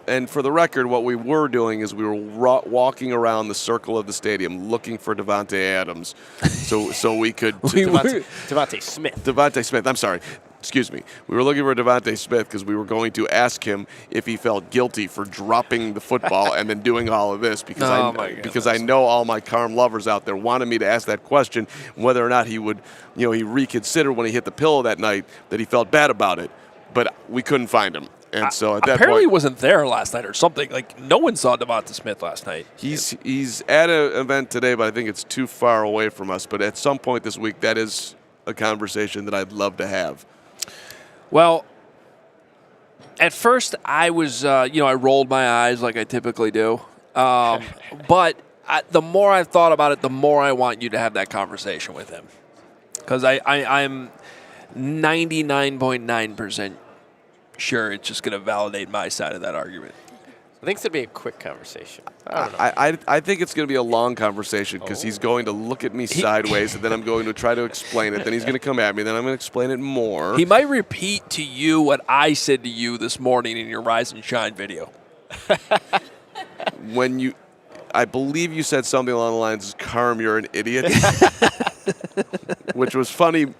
and for the record, what we were doing is we were walking around the circle of the stadium looking for Devontae Adams, so we could Devontae Smith. Devontae Smith. I'm sorry. Excuse me. We were looking for Devontae Smith because we were going to ask him if he felt guilty for dropping the football and then doing all of this because I know all my Carm lovers out there wanted me to ask that question, whether or not he would, he reconsider when he hit the pillow that night that he felt bad about it, but we couldn't find him. And so at that apparently he point, wasn't there last night or something. Like, no one saw Devonta Smith last night. he's at an event today, but I think it's too far away from us. But at some point this week, that is a conversation that I'd love to have. Well, at first I was, I rolled my eyes like I typically do. But the more I've thought about it, the more I want you to have that conversation with him. Because I'm 99.9% sure it's just going to validate my side of that argument. I think it's going to be a quick conversation. I don't know. I think it's going to be a long conversation because he's going to look at me sideways, and then I'm going to try to explain it. Then he's going to come at me. Then I'm going to explain it more. He might repeat to you what I said to you this morning in your Rise and Shine video. I believe you said something along the lines of, Carm, you're an idiot, which was funny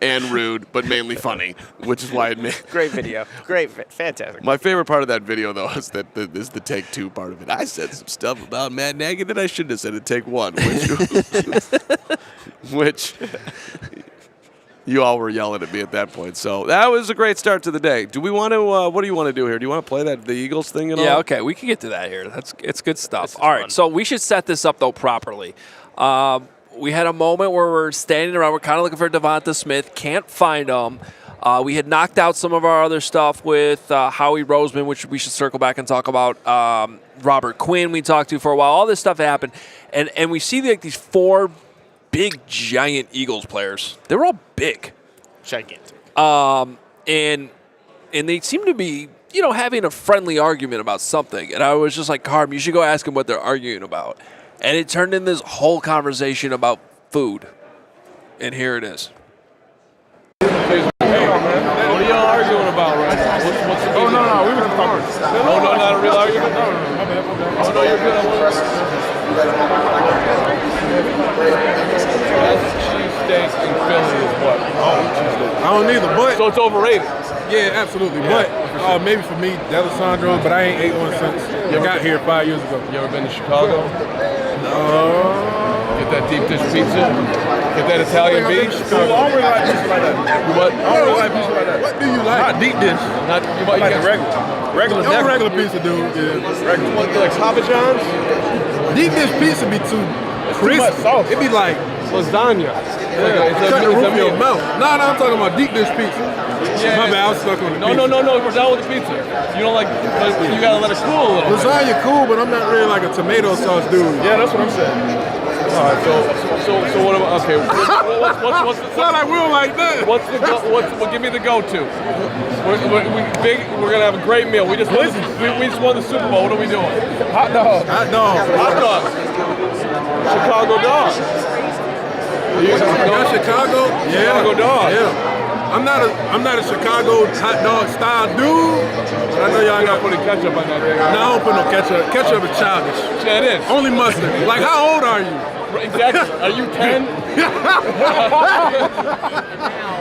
and rude, but mainly funny, which is why it made Great video. Great. Fantastic. My favorite part of that video, though, is the take two part of it. I said some stuff about Matt Nagy that I shouldn't have said at take one, which you all were yelling at me at that point. So that was a great start to the day. Do we want to? What do you want to do here? Do you want to play the Eagles thing at all? Yeah, okay, we can get to that here. It's good stuff. All right, fun. so we should set this up though properly. We had a moment where we're standing around. We're kind of looking for Devonta Smith. Can't find him. We had knocked out some of our other stuff with Howie Roseman, which we should circle back and talk about. Robert Quinn we talked to for a while. All this stuff happened. And we see these four big, giant Eagles players. They were all big. Gigantic. And they seem to be, having a friendly argument about something. And I was just like, Carm, you should go ask them what they're arguing about. And it turned into this whole conversation about food. And here it is. What are y'all arguing about right now? What's the Oh, no, we were just talking. No, not a real argument? No, my bad. Oh, no, you're good. Cheesesteak in Philly is what? Oh, cheesesteak. I don't either, but So it's overrated. yeah, absolutely. But maybe for me, D'Alessandro, but I ain't ate one since I got here 5 years ago. You ever been to Chicago? Get that deep dish pizza? Get that Italian beef? I don't really like pizza like that. What? I don't really like pizza like that. What do you like? Not deep dish. Not, you I like get regular. I'm a regular pizza dude. Yeah. regular. You like Papa John's? Deep dish pizza be too crispy. much sauce. It be like Lasagna. cut the roof of your mouth. No, I'm talking about deep dish pizza. My bad, I was stuck on the pizza. No, we're done with the pizza. You don't like, you gotta let it cool a little bit. Lasagna cool, but I'm not really like a tomato sauce dude. Yeah, that's what I'm saying. All right, so what about, okay, what's the, Sound like we don't like that. well, give me the go-to. We're gonna have a great meal. We just won the Super Bowl. What are we doing? Hot dogs. Hot dog. Hot dogs. Chicago dogs. Got Chicago? Yeah. Chicago dog. Yeah. I'm not a Chicago hot dog style dude. But I know y'all You're not got. putting ketchup on that thing. No, I don't put no ketchup. Ketchup is childish. Yeah, it is. Only mustard. Like, how old are you? Exactly. Are you 10?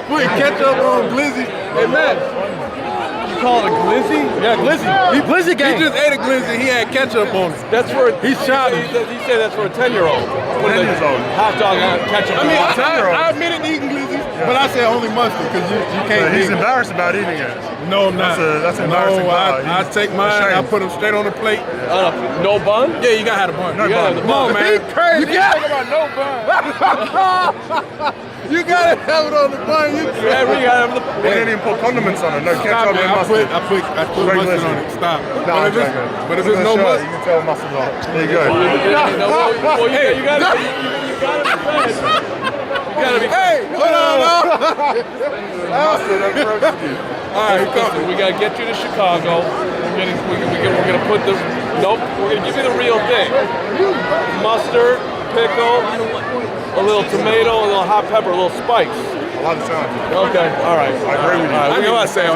Put ketchup on glizzy. Hey, Matt. You call it a glizzy? Yeah, glizzy. Glizzy gang. He just ate a glizzy. He had ketchup on it. That's for He's childish. He said that's for a 10-year-old. 10 years old. Hot dog ketchup. I mean, I admitted eating glizzy, but I said only mustard because you can't. He's embarrassed about eating it. No, I'm not. That's embarrassing. I take mine. I put them straight on the plate. No bun? Yeah, you gotta have a bun. No bun. Come on, man. He crazy. You gotta talk about no bun. You gotta have it on the bun. Yeah, we got him. They didn't even put condiments on it. No ketchup and mustard. I put mustard on it. Stop. No, But if it's no mustard, you can tell mustard's on it. There you go. Well, you got to be. hey, hold on. All right, listen, we gotta get you to Chicago. We're gonna put the we're gonna give you the real thing. Mustard, pickle, a little tomato, a little hot pepper, a little spice. A lot of time. Okay, all right. I agree with you. All right, we gotta say it.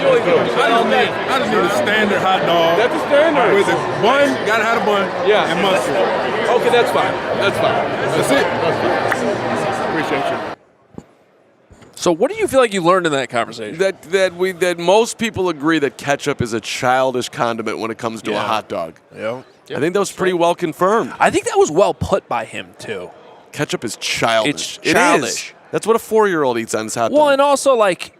You only do it. I just need a standard hot dog. That's a standard. With a bun, gotta have a bun. Yeah. And mustard. Okay, that's fine. That's fine. That's it. Appreciate you. So what do you feel like you learned in that conversation? That most people agree that ketchup is a childish condiment when it comes to a hot dog. Yeah. I think that was pretty well confirmed. I think that was well put by him, too. Ketchup is childish. It's childish. It is. That's what a 4-year-old eats on his hot dog. Well, and also, like,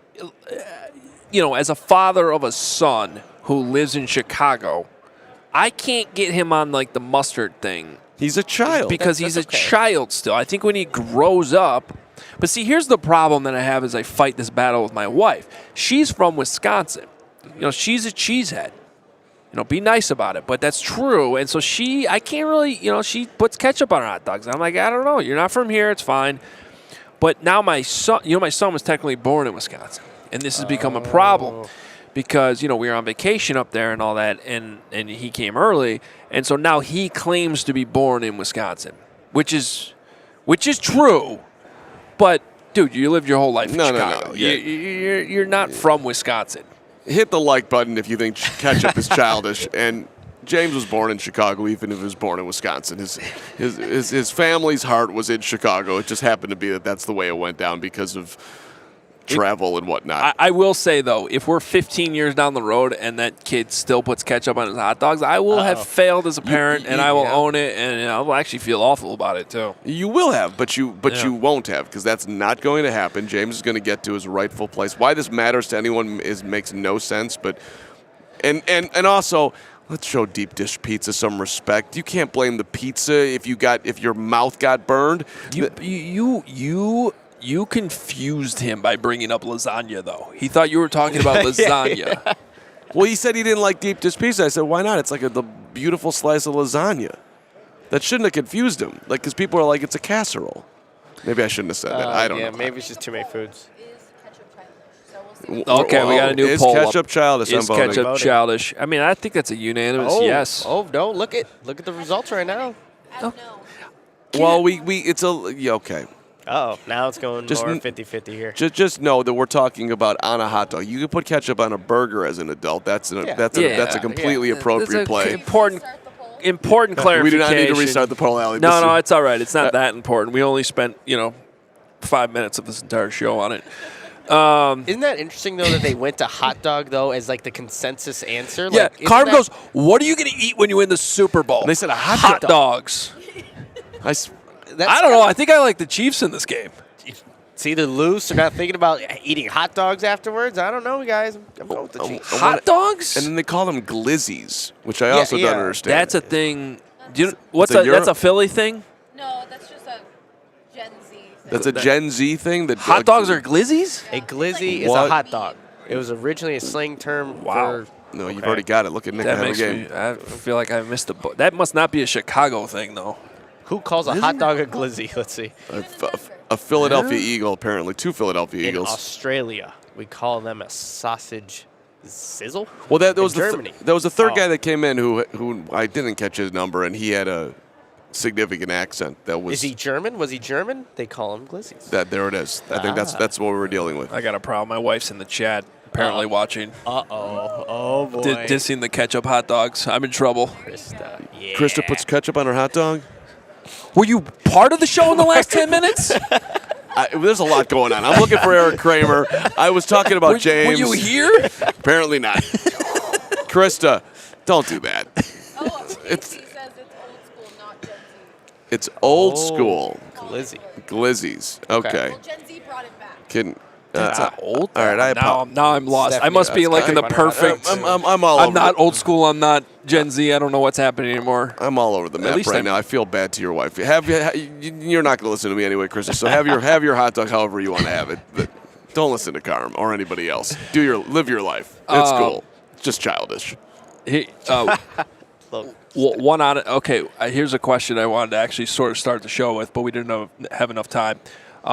as a father of a son who lives in Chicago, I can't get him on, like, the mustard thing. He's a child. Because he's a child still. I think when he grows up. But see, here's the problem that I have as I fight this battle with my wife. She's from Wisconsin. She's a cheesehead. Be nice about it, but that's true. And so I can't really, she puts ketchup on her hot dogs. I'm like, I don't know. You're not from here. It's fine. But now my son, my son was technically born in Wisconsin. And this has become a problem because, we were on vacation up there and all that, and he came early. And so now he claims to be born in Wisconsin, which is true. But, dude, you lived your whole life in Chicago. No. You're not from Wisconsin. Hit the like button if you think ketchup is childish. And James was born in Chicago, even if he was born in Wisconsin. His family's heart was in Chicago. It just happened to be that's the way it went down because of travel and whatnot. I will say, though, if we're 15 years down the road and that kid still puts ketchup on his hot dogs, I will have failed as a parent, and I will own it, and I will actually feel awful about it, too. You will have, but you won't have, because that's not going to happen. James is going to get to his rightful place. Why this matters to anyone makes no sense, but and also, let's show deep dish pizza some respect. You can't blame the pizza if your mouth got burned. You confused him by bringing up lasagna, though. He thought you were talking about lasagna. Yeah. Well, he said he didn't like deep dish pizza. I said, why not? It's like the beautiful slice of lasagna. That shouldn't have confused him. Because people are like, it's a casserole. Maybe I shouldn't have said that. I don't know. Yeah, maybe it's just too many foods. Okay, we got a new poll. Is ketchup childish? Is ketchup childish? I mean, I think that's a unanimous yes. Oh no! Look at the results right now. Well, okay. Oh, now it's going more 50-50 here. Just know that we're talking about on a hot dog. You can put ketchup on a burger as an adult. That's a completely appropriate play. Important clarification. We do not need to restart the poll, Allie. No, it's all right. It's not that important. We only spent 5 minutes of this entire show on it. Isn't that interesting, though, that they went to hot dog, though, as like the consensus answer? Yeah, Carm goes, what are you going to eat when you win the Super Bowl? And they said hot dogs. I don't know. I think I like the Chiefs in this game. It's either loose or not thinking about eating hot dogs afterwards. I don't know, guys. I'm going with the Chiefs. Hot dogs? And then they call them glizzies, which I also don't understand. That's a thing. That's a Philly thing? No, that's just a Gen Z thing. That's a Gen Z thing? Hot dogs are glizzies? A glizzy is a hot dog. It was originally a slang term for... No, you've already got it. Look at Nick that ahead makes of the game. I feel like I missed the boat. That must not be a Chicago thing, though. Who calls a hot dog a glizzy? Let's see. A Philadelphia Eagle, apparently. 2 Philadelphia Eagles. In Australia, we call them a sausage sizzle. Well, that was Germany. There was a third guy that came in who I didn't catch his number, and he had a significant accent. Is he German? Was he German? They call him glizzies. There it is. I think that's what we were dealing with. I got a problem. My wife's in the chat, apparently watching. Oh, boy. Dissing the ketchup hot dogs. I'm in trouble. Krista, yeah. Krista puts ketchup on her hot dog? Were you part of the show in the last 10 minutes? There's a lot going on. I'm looking for Erik Kramer. I was talking about James. Were you here? Apparently not. Krista, don't do that. Oh, It's- he says it's old school, not Gen Z. It's old school. Glizzy. Glizzies. Okay. Well, Gen Z brought it back. Kidding. That's not old. All right, Now I'm lost. I Stephanie, must be that's like in the kinda perfect. I'm all over. I'm not old school. I'm not Gen Z. I don't know what's happening anymore. I'm all over the map least right I'm- now. I feel bad to your wife. You're not going to listen to me anyway, Krista. So have your hot dog however you want to have it. But don't listen to Carm or anybody else. Live your life. It's cool. It's just childish. One on it. Okay, here's a question I wanted to actually sort of start the show with, but we didn't have enough time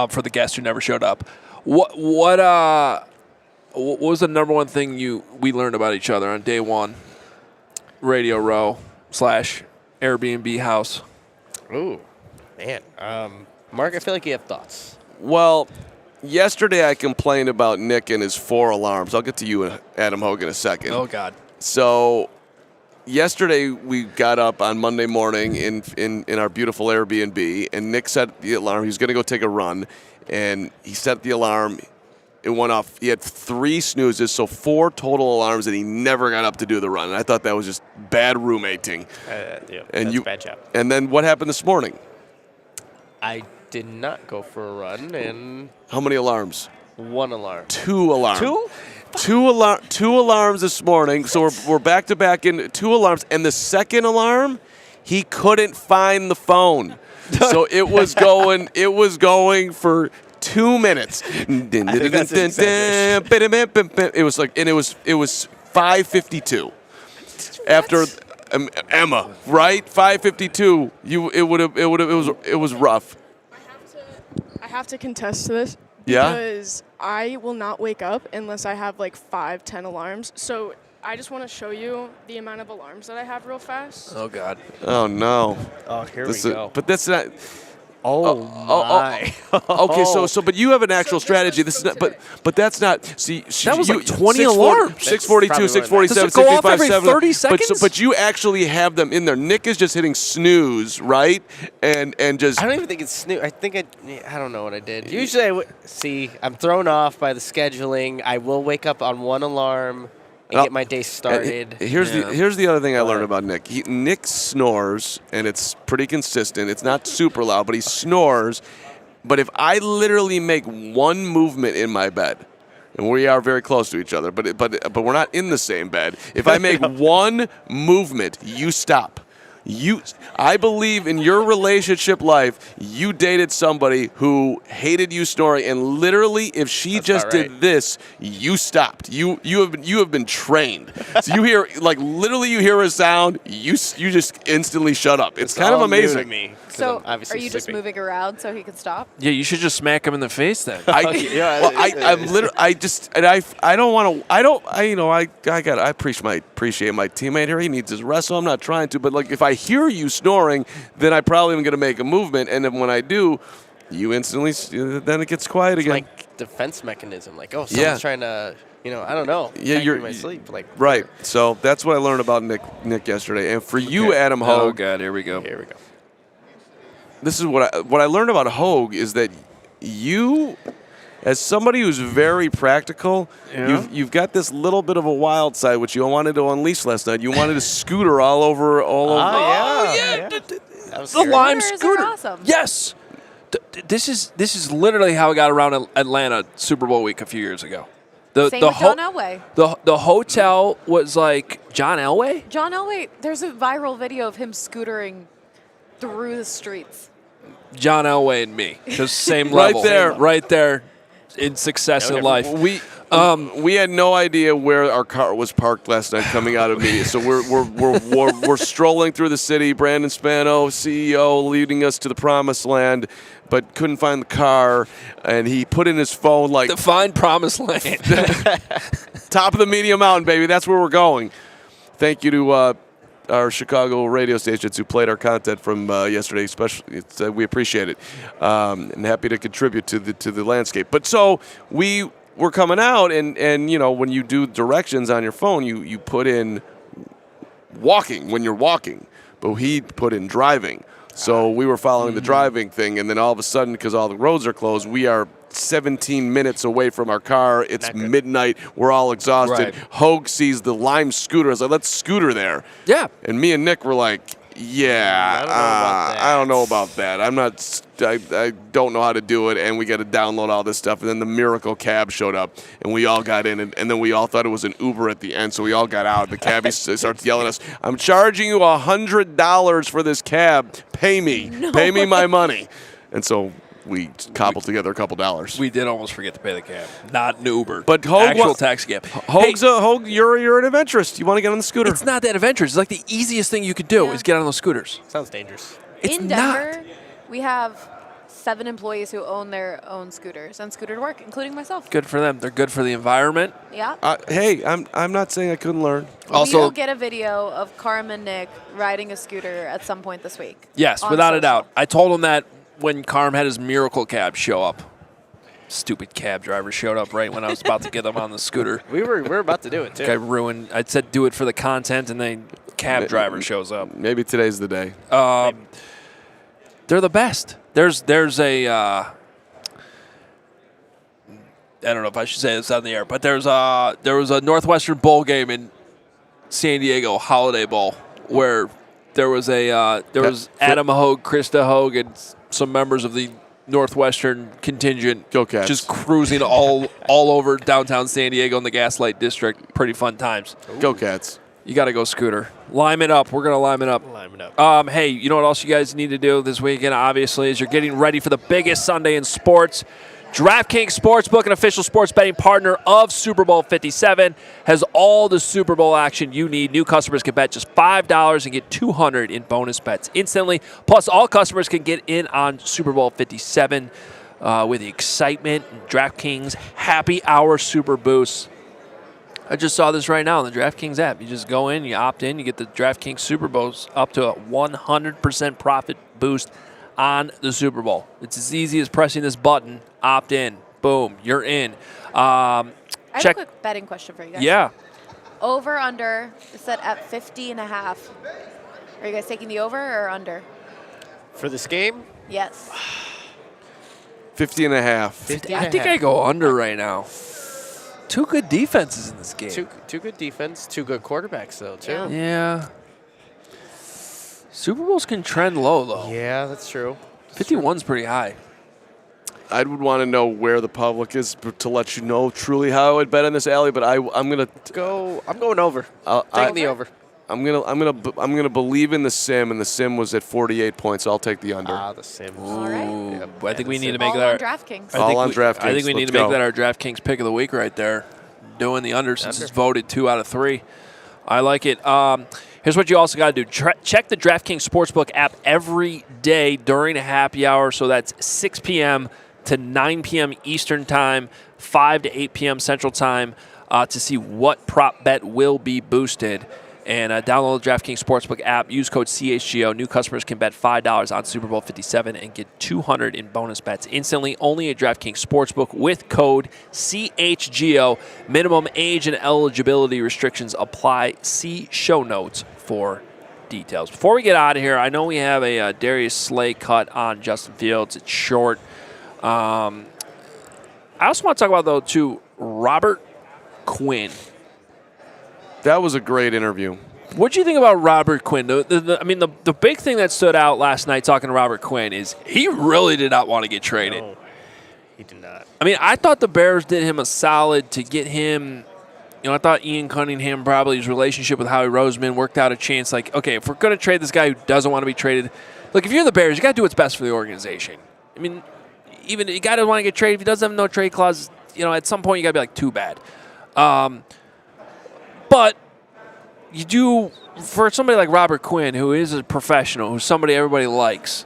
for the guest who never showed up. What was the number one thing we learned about each other on day one? Radio Row / Airbnb house. Ooh, man. Mark, I feel like you have thoughts. Well, yesterday I complained about Nick and his 4 alarms. I'll get to you and Adam Hoge in a second. Oh God. So yesterday we got up on Monday morning in our beautiful Airbnb, and Nick set the alarm. He was going to go take a run, and he set the alarm. It went off. He had 3 snoozes, so 4 total alarms, and he never got up to do the run. And I thought that was just bad roommating. Yeah, And that's a bad job. And then what happened this morning? I did not go for a run, and How many alarms? 1 alarm. 2 alarms. 2? 2 alarms this morning. So we're back to back in 2 alarms, and the second alarm, he couldn't find the phone. So it was going. It was going for 2 minutes. that's an exaggeration. It was like, and it was 5:52 after Emma, right? 5:52. It was rough. I have to contest to this Yeah? because I will not wake up unless I have like 5-10 alarms. So I just want to show you the amount of alarms that I have real fast. Oh God. Oh no. Oh, here This we is- go. But that's not. Oh, my. Okay, so but you have an actual strategy. This is not, but that's not. See, That was like 20 alarms. 642, That's probably 647, Does it go off every 657. 30 seconds? But you actually have them in there. Nick is just hitting snooze, right? And just I don't even think it's snooze. I think I don't know what I did. Usually, see, I'm thrown off by the scheduling. I will wake up on 1 alarm and get my day started. Here's the other thing I learned about Nick. Nick snores, and it's pretty consistent. It's not super loud, but he snores. But if I literally make 1 movement in my bed, and we are very close to each other, but we're not in the same bed. If I make 1 movement, you stop. I believe in your relationship life, you dated somebody who hated you snoring, and literally, if she That's just about did right. this, you stopped. You have been trained. So you hear literally you hear a sound, you just instantly shut up. It's kind of all new to amazing. me, 'cause So, I'm obviously are you just sleeping. moving around so he can stop? Yeah, you should just smack him in the face then. I appreciate my teammate here. He needs his rest, so I'm not trying to. But if I hear you snoring, then I probably am going to make a movement, and then when I do, you instantly then it gets quiet It's again. like defense mechanism. Like, oh, someone's Yeah. trying to, I don't know. Yeah, attack me you're in my sleep. Like, right. So that's what I learned about Nick yesterday. And for you, Adam Oh Hoge, God, here we go. Here we go. this is what I learned about Hoge is that you, as somebody who's very practical, you've got this little bit of a wild side which you wanted to unleash last night. You wanted to scooter all over. Oh, yeah. That was The scary. lime Scooters are scooter. awesome. Yes. This is literally how I got around Atlanta Super Bowl week a few years ago. Same with John Elway. The hotel was like John Elway. John Elway, there's a viral video of him scootering through the streets. John Elway and me, just same Right level, there. right there, in success in life. We had no idea where our car was parked last night coming out of media. So we're strolling through the city. Brandon Spano, CEO, leading us to the promised land, but couldn't find the car. And he put in his phone like Define promised land. top of the media mountain, baby. That's where we're going. Thank you to our Chicago radio stations who played our content from yesterday. Especially, we appreciate it, and happy to contribute to the landscape. But so we were coming out, and when you do directions on your phone, you put in walking when you're walking, but he put in driving. So we were following the driving thing, and then all of a sudden, because all the roads are closed, we are 17 minutes away from our car. It's midnight. We're all exhausted. Right. Hoge sees the Lime scooter. I was like, let's scooter there. Yeah. And me and Nick were like, yeah, I don't know about that. I don't know how to do it, and we got to download all this stuff. And then the miracle cab showed up, and we all got in, and then we all thought it was an Uber at the end, so we all got out. The cabbie starts yelling at us, I'm charging you $100 for this cab. Pay me. Pay me my money. And so we cobbled together a couple dollars. We did almost forget to pay the cab. Not an Uber. But Hoge, actual taxi cab. Hoge, you're an adventurous. You want to get on the scooter? It's not that adventurous. It's like the easiest thing you could do is get on those scooters. Sounds dangerous. It's In Denver, we have 7 employees who own their own scooters and scooter to work, including myself. Good for them. They're good for the environment. Yeah. Hey, I'm not saying I couldn't learn. Also, we'll get a video of Carm and Nick riding a scooter at some point this week. yes, on without a social. doubt. I told him that when Carm had his miracle cab show up. Stupid cab driver showed up right when I was about to get him on the scooter. We were about to do it too. I ruined. I said do it for the content, and then cab driver shows up. Maybe today's the day. They're the best. There's a I don't know if I should say this on the air, but there was a Northwestern bowl game in San Diego, Holiday Bowl, where there was Adam Hoge, Krista Hoge, and some members of the Northwestern contingent Go Cats. just cruising all over downtown San Diego in the Gaslight District. Pretty fun times. Go Cats. You got to go scooter. Lime it up. We're going to lime it up. Hey, you know what else you guys need to do this weekend, obviously, is you're getting ready for the biggest Sunday in sports. DraftKings Sportsbook, an official sports betting partner of Super Bowl 57, has all the Super Bowl action you need. New customers can bet just $5 and get $200 in bonus bets instantly. Plus, all customers can get in on Super Bowl 57 with the excitement and DraftKings Happy Hour Super Boost. I just saw this right now on the DraftKings app. You just go in, you opt in, you get the DraftKings Super Bowls up to a 100% profit boost on the Super Bowl. It's as easy as pressing this button, opt in, boom, you're in. I have a quick betting question for you guys. Yeah. Over, under, is set at 50.5. Are you guys taking the over or under? For this game? Yes. 50.5. I think I go under right now. Two good defenses in this game. Two good defense, two good quarterbacks though too. Yeah. Super Bowls can trend low though. Yeah, that's true. 51's pretty high. I would want to know where the public is to let you know truly how I would bet on this, Allie. But I'm going over. Taking the over. I'm gonna believe in the sim, and the sim was at 48 points. So I'll take the under. The sim. All right. Ooh, I think we need to make All that on DraftKings. DraftKings. I think we need to make that our DraftKings pick of the week right there. Doing the under since it's voted 2 out of 3. I like it. Here's what you also got to do. Check the DraftKings Sportsbook app every day during a happy hour. So that's 6 p.m. to 9 p.m. Eastern Time, 5 to 8 p.m. Central Time to see what prop bet will be boosted. And download the DraftKings Sportsbook app. Use code CHGO. New customers can bet $5 on Super Bowl 57 and get $200 in bonus bets instantly. Only at DraftKings Sportsbook with code CHGO. Minimum age and eligibility restrictions apply. See show notes for details. Before we get out of here, I know we have a Darius Slay cut on Justin Fields. It's short. I also want to talk about, though, too, Robert Quinn. That was a great interview. What do you think about Robert Quinn? The big thing that stood out last night talking to Robert Quinn is he really did not want to get traded. No, he did not. I mean, I thought the Bears did him a solid to get him. I thought Ian Cunningham, probably his relationship with Howie Roseman worked out a chance. Like, okay, if we're going to trade this guy who doesn't want to be traded, look, if you're the Bears, you got to do what's best for the organization. I mean, even a guy doesn't want to get traded if he doesn't have no trade clause. At some point you got to be like, too bad. But you do, for somebody like Robert Quinn, who is a professional, who's somebody everybody likes,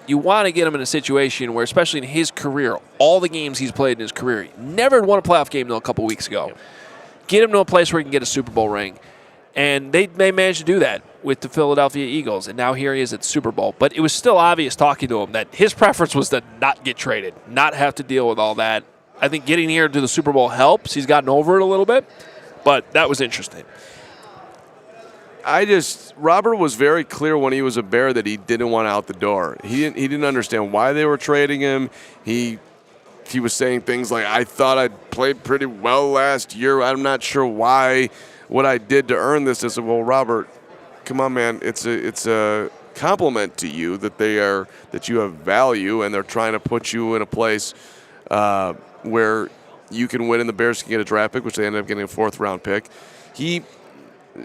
you want to get him in a situation where, especially in his career, all the games he's played in his career, he never won a playoff game until a couple weeks ago. Get him to a place where he can get a Super Bowl ring. And they managed to do that with the Philadelphia Eagles, and now here he is at the Super Bowl. But it was still obvious talking to him that his preference was to not get traded, not have to deal with all that. I think getting here to the Super Bowl helps. He's gotten over it a little bit, but that was interesting. Robert was very clear when he was a Bear that he didn't want out the door. He didn't understand why they were trading him. He was saying things like, I thought I'd played pretty well last year. I'm not sure what I did to earn this. I said, well, Robert, come on, man. It's a compliment to you that you have value, and they're trying to put you in a place where you can win and the Bears can get a draft pick, which they ended up getting a 4th-round pick. He,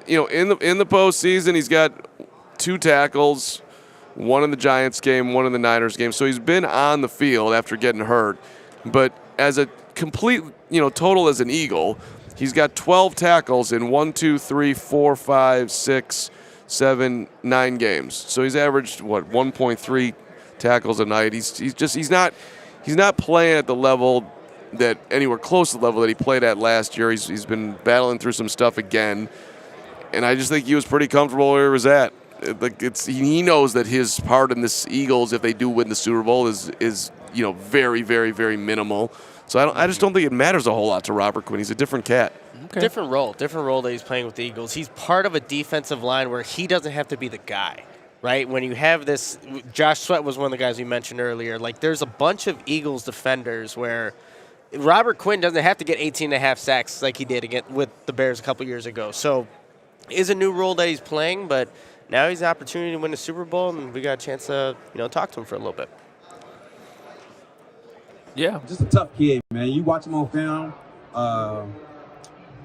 in the postseason, he's got 2 tackles, one in the Giants game, one in the Niners game. So he's been on the field after getting hurt. But as a complete, total as an Eagle, he's got 12 tackles in 1, 2, 3, 4, 5, 6, 7, 9 games. So he's averaged 1.3 tackles a night. He's not playing at the level that anywhere close to the level that he played at last year. He's been battling through some stuff again, and I just think he was pretty comfortable where he was at. He knows that his part in this Eagles, if they do win the Super Bowl, is very, very, very minimal. So I just don't think it matters a whole lot to Robert Quinn. He's a different cat. Okay. Different role that he's playing with the Eagles. He's part of a defensive line where he doesn't have to be the guy, right? When you have this, Josh Sweat was one of the guys we mentioned earlier. Like, there's a bunch of Eagles defenders where Robert Quinn doesn't have to get 18.5 sacks like he did with the Bears a couple years ago. So it is a new role that he's playing, but now he's an opportunity to win the Super Bowl, and we got a chance to talk to him for a little bit. Yeah. Just a tough kid, man. You watch him on film,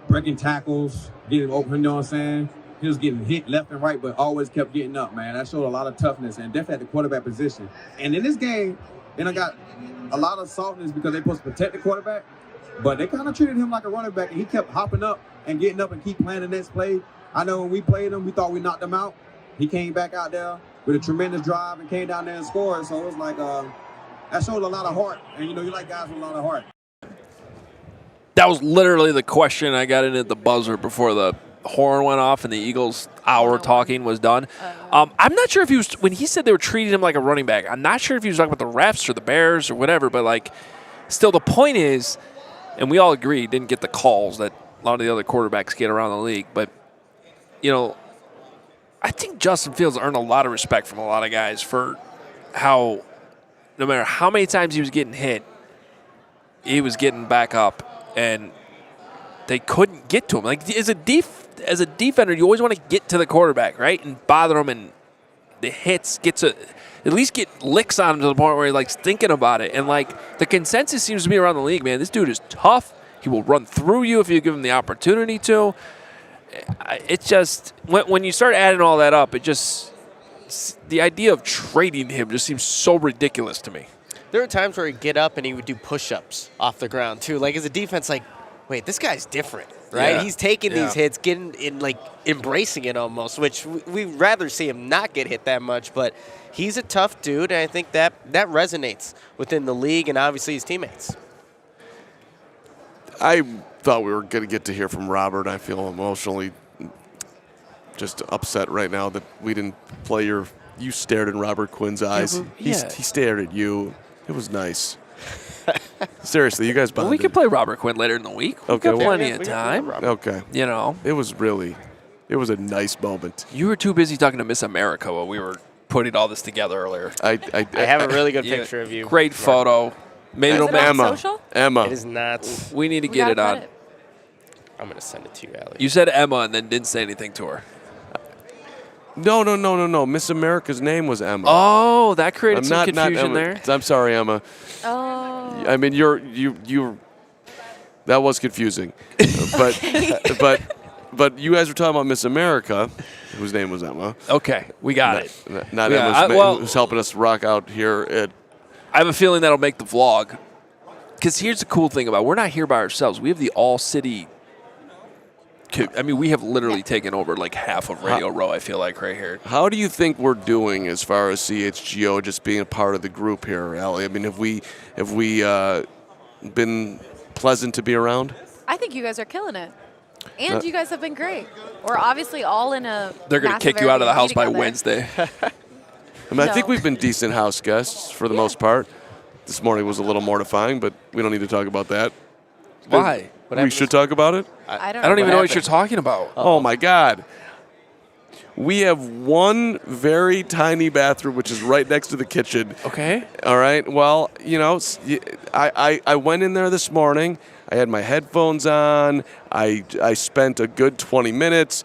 breaking tackles, getting open, you know what I'm saying? He was getting hit left and right, but always kept getting up, man. That showed a lot of toughness, and definitely at the quarterback position. And in this game, I got a lot of softness because they're supposed to protect the quarterback, but they kind of treated him like a running back, and he kept hopping up and getting up and keep playing the next play. I know when we played him, we thought we knocked him out. He came back out there with a tremendous drive and came down there and scored. So it was like that showed a lot of heart, and you like guys with a lot of heart. That was literally the question I got in at the buzzer before the horn went off and the Eagles' hour talking was done. I'm not sure if he was, when he said they were treating him like a running back, I'm not sure if he was talking about the refs or the Bears or whatever, but still the point is, and we all agree, he didn't get the calls that a lot of the other quarterbacks get around the league, but, I think Justin Fields earned a lot of respect from a lot of guys for how, no matter how many times he was getting hit, he was getting back up, and they couldn't get to him. As a defender, you always want to get to the quarterback, right, and bother him, and the hits at least get licks on him to the point where he's thinking about it. And the consensus seems to be around the league, man, this dude is tough. He will run through you if you give him the opportunity to. It's just when you start adding all that up, the idea of trading him just seems so ridiculous to me. There were times where he'd get up and he would do push-ups off the ground too. As a defense, wait, this guy's different, right? Yeah. He's taking these hits, getting in, embracing it almost, which we'd rather see him not get hit that much. But he's a tough dude, and I think that resonates within the league and obviously his teammates. I thought we were going to get to hear from Robert. I feel emotionally just upset right now that we didn't play you stared in Robert Quinn's eyes. He stared at you. It was nice. Seriously, you guys bonded. Well, we can play Robert Quinn later in the week. We've got plenty of time. Okay. It was a nice moment. You were too busy talking to Miss America while we were putting all this together earlier. I have a really good picture of you. Great photo. Maybe it'll be Emma. It is not. We need to get it on. I'm going to send it to you, Allie. You said Emma and then didn't say anything to her. No. Miss America's name was Emma. Oh, that created some confusion there. I'm sorry, Emma. Oh. I mean, you. That was confusing, but you guys were talking about Miss America, whose name was Emma. Okay, we got it. Not Emma, who's helping us rock out here at. I have a feeling that'll make the vlog. Because here's the cool thing about it. We're not here by ourselves. We have the all-city. I mean, we have literally taken over half of Radio Row, I feel like, right here. How do you think we're doing as far as CHGO just being a part of the group here, Allie? I mean, have we been pleasant to be around? I think you guys are killing it. And you guys have been great. We're obviously all in a They're going to kick you out of the house by Wednesday. I think we've been decent house guests for the most part. This morning was a little mortifying, but we don't need to talk about that. Why? We should talk about it? I don't even know what you're talking about. Oh, my God. We have one very tiny bathroom, which is right next to the kitchen. Okay. All right. Well, I went in there this morning. I had my headphones on. I spent a good 20 minutes.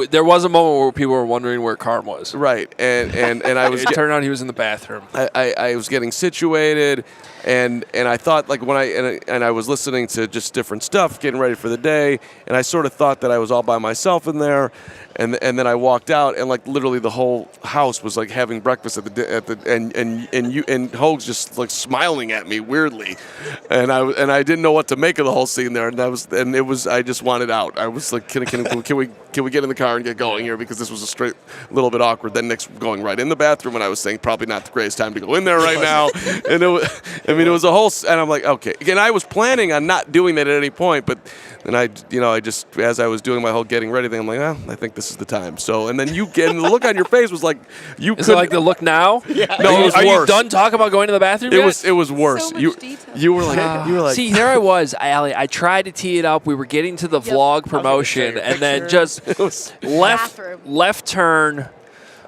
There was a moment where people were wondering where Carm was. Right. And I was. It turned out he was in the bathroom. I was getting situated, and I thought, like, when I was listening to just different stuff, getting ready for the day, and I sort of thought that I was all by myself in there, and then I walked out, and like literally the whole house was like having breakfast and Hoge just like smiling at me weirdly, and I didn't know what to make of the whole scene there, I just wanted out. I was like, can we get in the car and get going here, because this was a little bit awkward. Then Nick's going right in the bathroom, and I was saying probably not the greatest time to go in there right now, and it was a whole, and I'm like, okay. Again, I was planning on not doing that at any point, but then I just, as I was doing my whole getting ready thing, I'm like, well, I think this is the time. So, and then the look on your face was like, you Is it like the look now? Yeah. No, it was Are worse. you done talking about going to the bathroom yet? It was worse. So much detail. You were like, See, there I was, Allie. I tried to tee it up. We were getting to the vlog promotion, and then just left turn.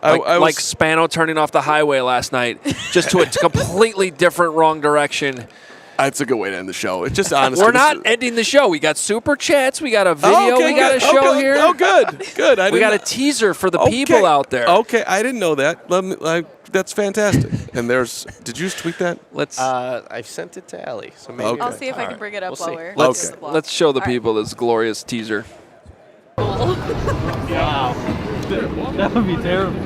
Like Spano turning off the highway last night, just to a completely different wrong direction. That's a good way to end the show. It's just honestly. We're not ending the show. We got super chats. We got a video. We got a show here. Oh, good. We got a teaser for the people out there. Okay, I didn't know that. That's fantastic. And did you tweet that? I've sent it to Allie, so maybe. I'll see if I can bring it up while we're. Let's show the people this glorious teaser. Wow. That would be terrible.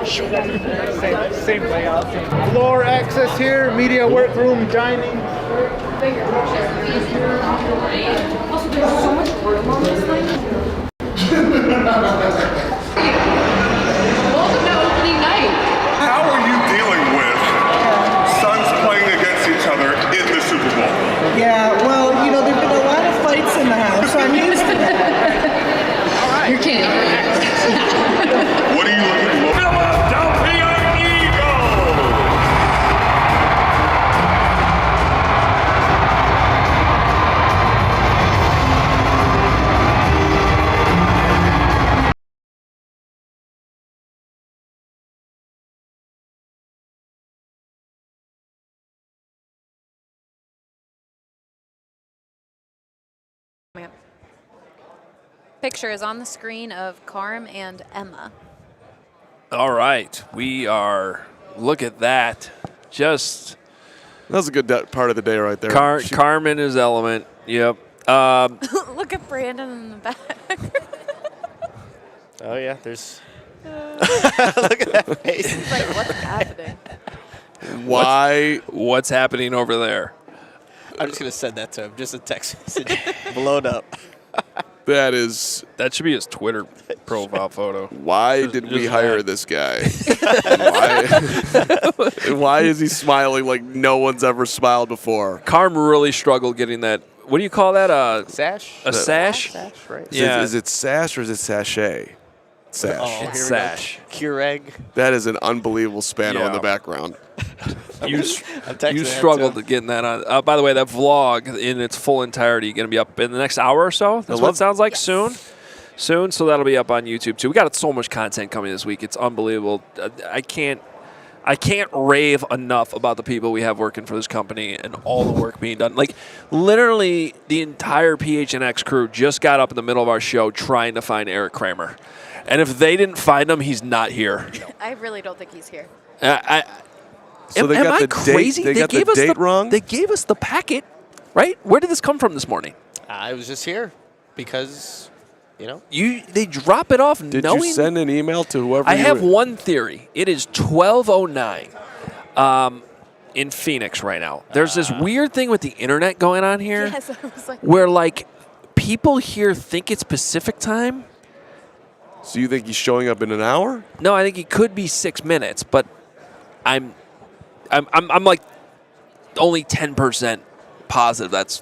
Same layout. Floor access here, media workroom, dining. Welcome to opening night. How are you dealing with sons playing against each other in the Super Bowl? Yeah, well, there've been a lot of fights in the house, so I'm used to it. You're kidding. What are you looking for? Philadelphia Eagles! Picture is on the screen of Carm and Emma. All right, look at that. That was a good part of the day right there. Carm in his element. Yep. Look at Brandon in the back. Oh yeah, there's. Look at that face. He's like, what's happening? What's happening over there? I'm just gonna send that to him. Just a text message. Blown up. That should be his Twitter profile photo. Why did we hire this guy? Why is he smiling like no one's ever smiled before? Carm really struggled getting that. What do you call that? Sash? A sash? Sash, right. Yeah. Is it sash or is it sachet? Sash. Oh, it's sash. Keurig. That is an unbelievable Spano in the background. You struggled getting that on. By the way, that vlog in its full entirety going to be up in the next hour or so. That's what it sounds like. Yes. Soon. So that'll be up on YouTube too. We got so much content coming this week. It's unbelievable. I can't rave enough about the people we have working for this company and all the work being done. Like, literally, the entire PHNX crew just got up in the middle of our show trying to find Erik Kramer. And if they didn't find him, he's not here. I really don't think he's here. So they got the crazy? They got the date wrong? They gave us the packet, right? Where did this come from this morning? I was just here because, they drop it off. Did you send an email to whoever? I have one theory. It is 12:09 in Phoenix right now. There's this weird thing with the internet going on here, Yes, I was like, where like people here think it's Pacific time. So you think he's showing up in an hour? No, I think he could be 6 minutes, but I'm like only 10% positive that's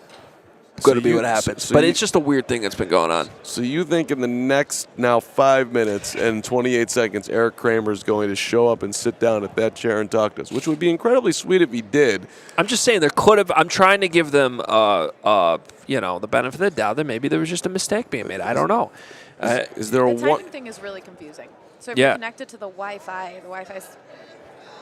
going to be what happens. But it's just a weird thing that's been going on. So you think in the next now 5 minutes and 28 seconds, Erik Kramer is going to show up and sit down at that chair and talk to us, which would be incredibly sweet if he did. I'm just saying there could have. I'm trying to give them, the benefit of the doubt that maybe there was just a mistake being made. I don't know. Is there a The timing thing is really confusing. So if you connect it to the Wi-Fi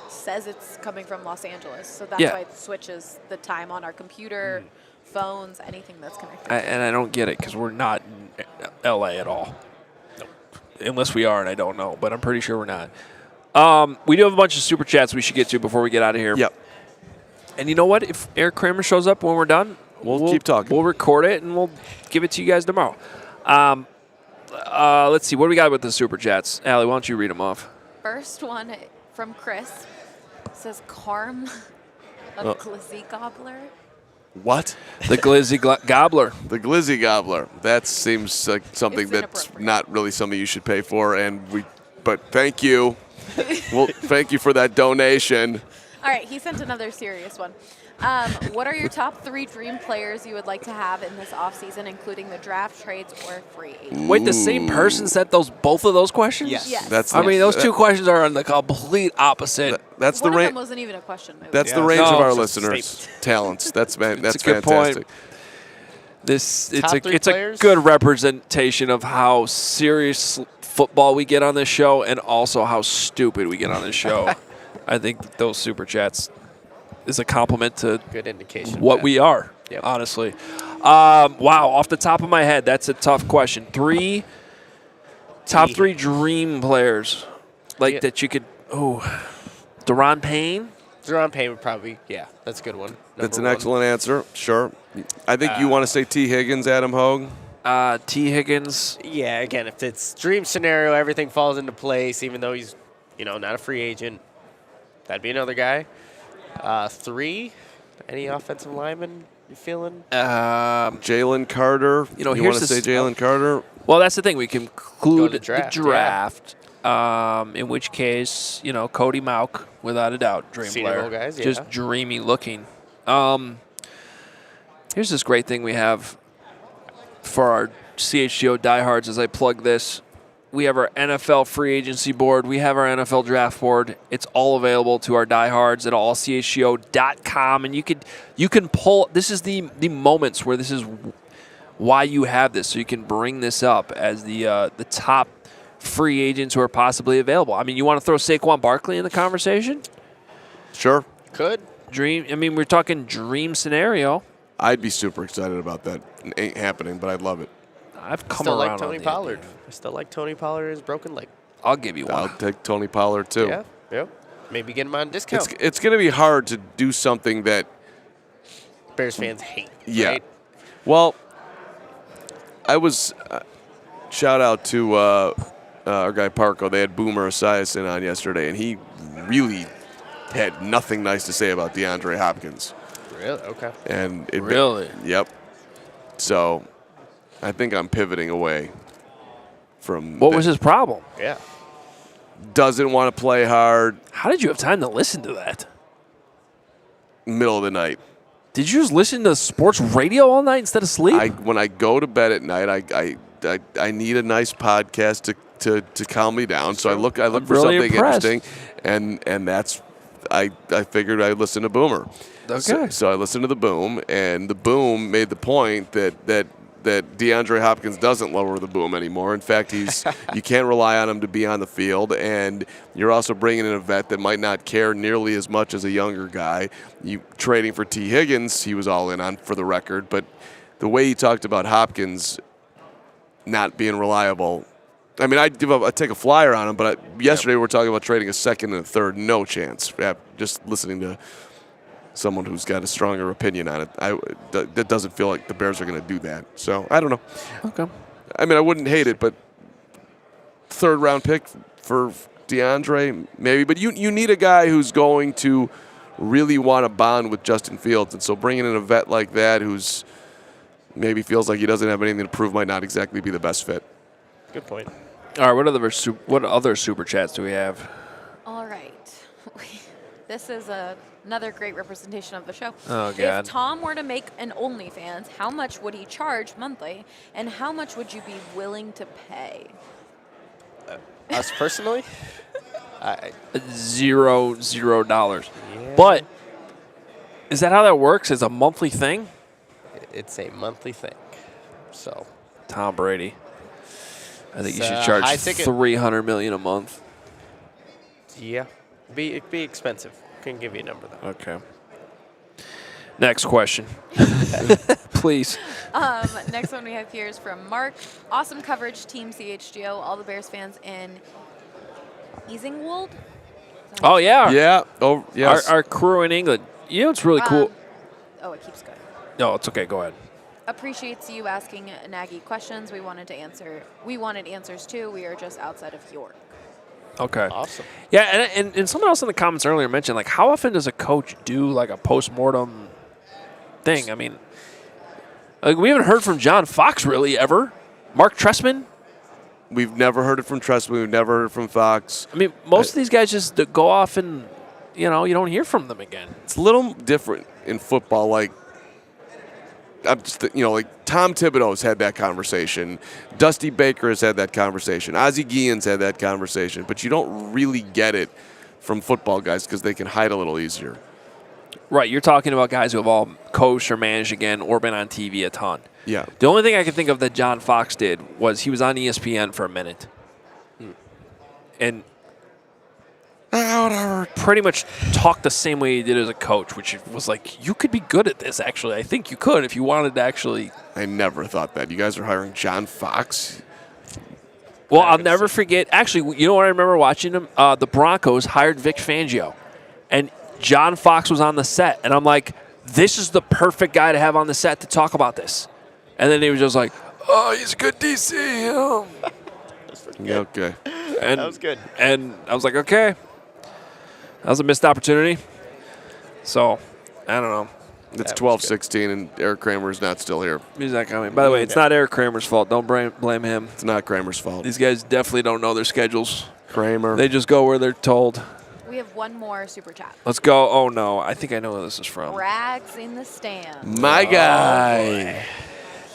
says it's coming from Los Angeles, so that's why it switches the time on our computer, phones, anything that's connected. And I don't get it because we're not in L.A. at all. Nope. Unless we are, and I don't know, but I'm pretty sure we're not. We do have a bunch of super chats we should get to before we get out of here. Yep. And you know what? If Erik Kramer shows up when we're done, we'll keep talking. We'll record it, and we'll give it to you guys tomorrow. Let's see. What do we got with the super chats? Allie, why don't you read them off? First one from Chris says Carm, a glizzy gobbler. What? The glizzy gobbler. The glizzy gobbler. That seems like something that's not really something you should pay for, but thank you. Well, thank you for that donation. All right, he sent another serious one. What are your top 3 dream players you would like to have in this offseason, including the draft, trades, or free agents? Wait, the same person sent both of those questions? Yes. Those two questions are on the complete opposite. That's one the range. of them wasn't even a question. That's the range of our listeners' talents. That's a good fantastic. point. It's a good representation of how serious football we get on this show, and also how stupid we get on this show. I think those super chats is a compliment to good indication what we are, honestly. Wow, off the top of my head, that's a tough question. Top 3 dream players that you could. Deron Payne. Deron Payne would probably, that's a good one. That's an excellent answer. Sure. I think you want to say T. Higgins, Adam Hoge. T. Higgins. Yeah, again, if it's dream scenario, everything falls into place, even though he's, not a free agent. That'd be another guy. 3, any offensive lineman you feeling? Jalen Carter. You want to say Jalen Carter? Well, that's the thing. We can include the draft. In which case, Cody Mauk, without a doubt, dream Senior player. Bowl guys, just dreamy looking. Here's this great thing we have for our CHGO diehards as I plug this. We have our NFL free agency board. We have our NFL draft board. It's all available to our diehards at allchgo.com. And you can pull. This is the moments where this is why you have this. So you can bring this up as the top free agents who are possibly available. I mean, you want to throw Saquon Barkley in the conversation? Sure. Could. We're talking dream scenario. I'd be super excited about that. It ain't happening, but I'd love it. I've come still around like Tony on Pollard. I still like Tony Pollard and his broken leg. I'll give you one. I'll take Tony Pollard too. Yeah. Yep. Maybe get him on discount. It's going to be hard to do something that Bears fans hate. Yeah. Right? Well, I was shout out to our guy Parco. They had Boomer Esiason on yesterday, and he really had nothing nice to say about DeAndre Hopkins. Really? Okay. And really? Yep. So I think I'm pivoting away from. What was his problem? Yeah. Doesn't want to play hard. How did you have time to listen to that? Middle of the night. Did you just listen to sports radio all night instead of sleep? When I go to bed at night, I need a nice podcast to calm me down. So I look for really something impressed. interesting, and that's I figured I'd listen to Boomer. Okay. So I listened to the Boom, and the Boom made the point that DeAndre Hopkins doesn't lower the boom anymore. In fact, you can't rely on him to be on the field, and you're also bringing in a vet that might not care nearly as much as a younger guy. You trading for T. Higgins, he was all in on, for the record, but the way he talked about Hopkins not being reliable, I mean, I'd take a flyer on him, but yesterday we were talking about trading a second and a third, no chance. Just listening to someone who's got a stronger opinion on it, that doesn't feel like the Bears are going to do that. So I don't know. Okay. I mean, I wouldn't hate it, but third round pick for DeAndre, maybe. But you need a guy who's going to really want to bond with Justin Fields, and so bringing in a vet like that who's maybe feels like he doesn't have anything to prove might not exactly be the best fit. Good point. All right, what other super chats do we have? All right. This is another great representation of the show. Oh, God. If Tom were to make an OnlyFans, how much would he charge monthly, and how much would you be willing to pay? Us personally? $0. Yeah. But is that how that works? It's a monthly thing? It's a monthly thing. So Tom Brady. I think you should It's, charge high ticket. $300 million a month. yeah, it'd be expensive. Couldn't give you a number though. Okay. Next question. Please. Next one we have here is from Mark. Awesome coverage, Team CHGO. All the Bears fans in Easingwold. Oh, yeah. Yeah. Oh, yes. Our crew in England. You know, it's really cool. Oh, it keeps going. No, it's okay. Go ahead. Appreciates you asking Nagy questions. We wanted answers too. We are just outside of York. Okay. Awesome. Yeah, and someone else in the comments earlier mentioned, like, how often does a coach do, like, a post-mortem thing? I mean, like, we haven't heard from John Fox really ever. Mark Trestman? We've never heard it from Trestman. We've never heard it from Fox. I mean, most of these guys just go off and, you don't hear from them again. It's a little different in football. Like, like Tom Thibodeau's had that conversation. Dusty Baker has had that conversation. Ozzie Guillen's had that conversation. But you don't really get it from football guys because they can hide a little easier. Right, you're talking about guys who have all coached or managed again or been on TV a ton. Yeah. The only thing I can think of that John Fox did was he was on ESPN for a minute. And pretty much talked the same way he did as a coach, which was like, you could be good at this, actually. I think you could if you wanted to actually. I never thought that. You guys are hiring John Fox? Well, I'll never forget. Actually, you know what I remember watching him? The Broncos hired Vic Fangio. And John Fox was on the set. And I'm like, this is the perfect guy to have on the set to talk about this. And then he was just like, oh, he's a good DC. Yeah, okay. And, that was good. And I was like, okay. That was a missed opportunity. So, I don't know. It's 12-16, and Erik Kramer is not still here. He's not coming. By the way, it's not Erik Kramer's fault. Don't blame him. It's not Kramer's fault. These guys definitely don't know their schedules. Kramer. They just go where they're told. We have one more super chat. Let's go. Oh, no. I think I know where this is from. Rags in the stand. My guy.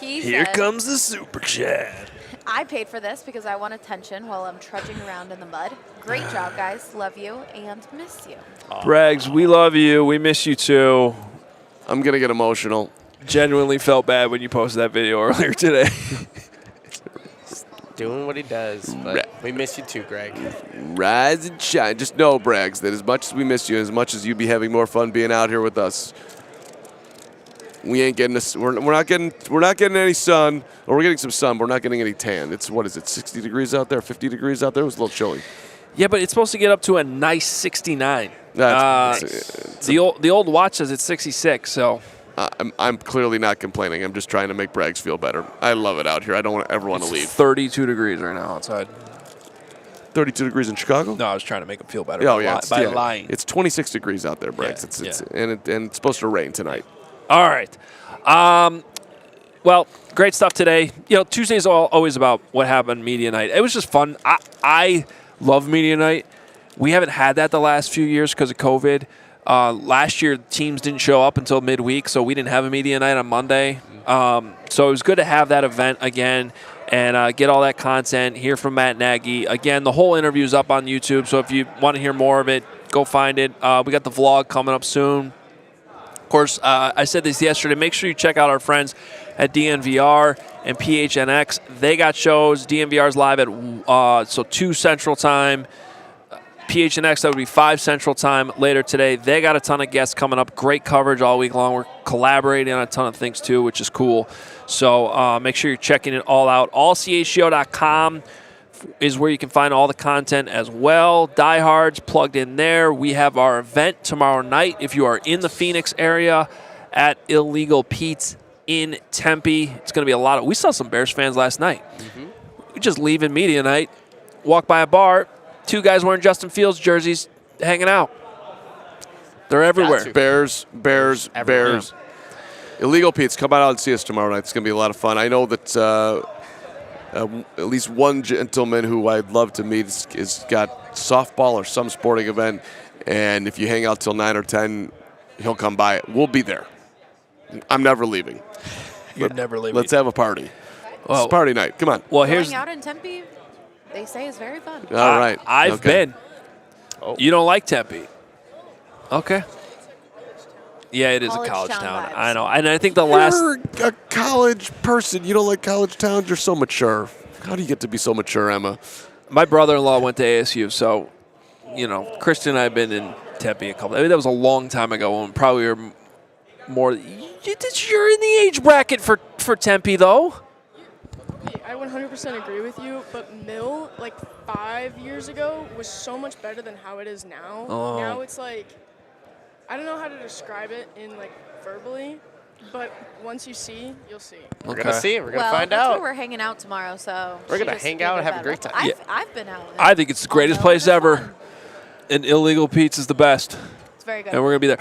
He Here said, comes the super chat. I paid for this because I want attention while I'm trudging around in the mud. Great job, guys. Love you and miss you. Braggs, we love you. We miss you, too. I'm going to get emotional. Genuinely felt bad when you posted that video earlier today. Doing what he does, but we miss you too, Greg. Rise and shine. Just know, Braggs, that as much as we miss you, as much as you be having more fun being out here with us, we ain't getting this. We're not getting any sun, or we're getting some sun, but we're not getting any tan. It's 60 degrees out there, 50 degrees out there. It was a little chilly. Yeah, but it's supposed to get up to a nice 69. The old watch says it's 66, so. I'm clearly not complaining. I'm just trying to make Braggs feel better. I love it out here. I don't ever want to leave. 32 degrees right now outside. 32 degrees in Chicago? No, I was trying to make him feel better by lying. It's 26 degrees out there, Braggs. And it's supposed to rain tonight. All right. Well, great stuff today. Tuesday's always about what happened media night. It was just fun. I love media night. We haven't had that the last few years because of COVID. Last year, teams didn't show up until midweek, so we didn't have a media night on Monday. So it was good to have that event again and get all that content, hear from Matt Nagy. Again, the whole interview is up on YouTube, so if you want to hear more of it, go find it. We got the vlog coming up soon. Of course, I said this yesterday. Make sure you check out our friends at DNVR and PHNX. They got shows. DNVR's live at 2 Central Time. PHNX, that would be 5 Central Time later today. They got a ton of guests coming up. Great coverage all week long. We're collaborating on a ton of things, too, which is cool. So make sure you're checking it all out. AllCHGO.com is where you can find all the content as well. Diehards plugged in there. We have our event tomorrow night if you are in the Phoenix area at Illegal Pete's in Tempe. It's going to be a lot of – we saw some Bears fans last night. Mm-hmm. We just leave in media night, walk by a bar, 2 guys wearing Justin Fields jerseys hanging out. They're everywhere. Bears. Illegal Pete's, come out and see us tomorrow night. It's going to be a lot of fun. I know that at least one gentleman who I'd love to meet has got softball or some sporting event, And if you hang out till 9 or 10, he'll come by. We'll be there. I'm never leaving. You're never leaving. Let's have a party. It's party night. Come on. Well, Going out in Tempe, they say is very fun. All right. I've been. Oh. You don't like Tempe? Okay. Yeah, it is a college town. I know. And I think the last. You're a college person. You don't like college towns? You're so mature. How do you get to be so mature, Emma? My brother-in-law went to ASU, so, Christian and I have been in Tempe a couple. I mean, that was a long time ago when probably were more. You're in the age bracket for Tempe, though. I 100% agree with you, but Mill, 5 years ago, was so much better than how it is now. Oh. Now it's I don't know how to describe it in verbally, but once you see, you'll see. We're gonna see. We're gonna find that's out. where we're hanging out tomorrow, so we're gonna hang out and have a great time. I've been out. I think it's the greatest place ever. And Illegal Pete's is the best. It's very good. And we're gonna be there.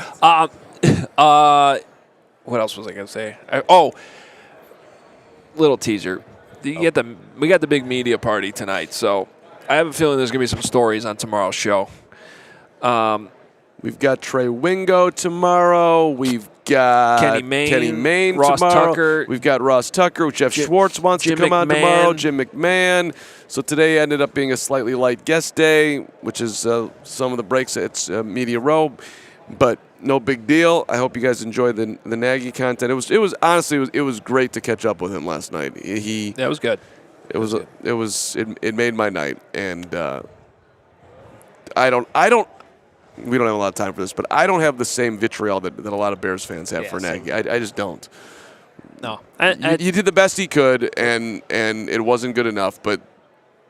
What else was I gonna say? Little teaser. We got the big media party tonight, so I have a feeling there's gonna be some stories on tomorrow's show. We've got Trey Wingo tomorrow. We've got Kenny Mayne Ross tomorrow. Tucker. We've got Ross Tucker. Jeff Schwartz wants to come on tomorrow. Jim McMahon. So today ended up being a slightly light guest day, which is some of the breaks at Media Row, but no big deal. I hope you guys enjoyed the Nagy content. It was honestly it was great to catch up with him last night. That was good. It made my night, and we don't have a lot of time for this, but I don't have the same vitriol that a lot of Bears fans have for Nagy. I just don't. No. You did the best he could, and it wasn't good enough, but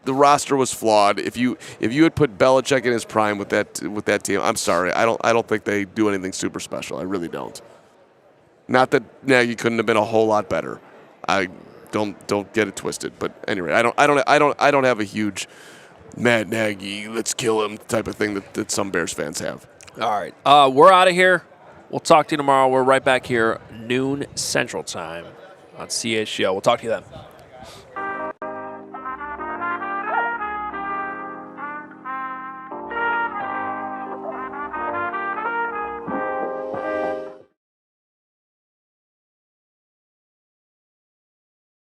the roster was flawed. If you had put Belichick in his prime with that team, I'm sorry. I don't think they do anything super special. I really don't. Not that Nagy couldn't have been a whole lot better. I don't get it twisted. But anyway, I don't have a huge Matt Nagy, let's kill him type of thing that some Bears fans have. All right. We're out of here. We'll talk to you tomorrow. We're right back here, noon Central Time on CHGO. We'll talk to you then.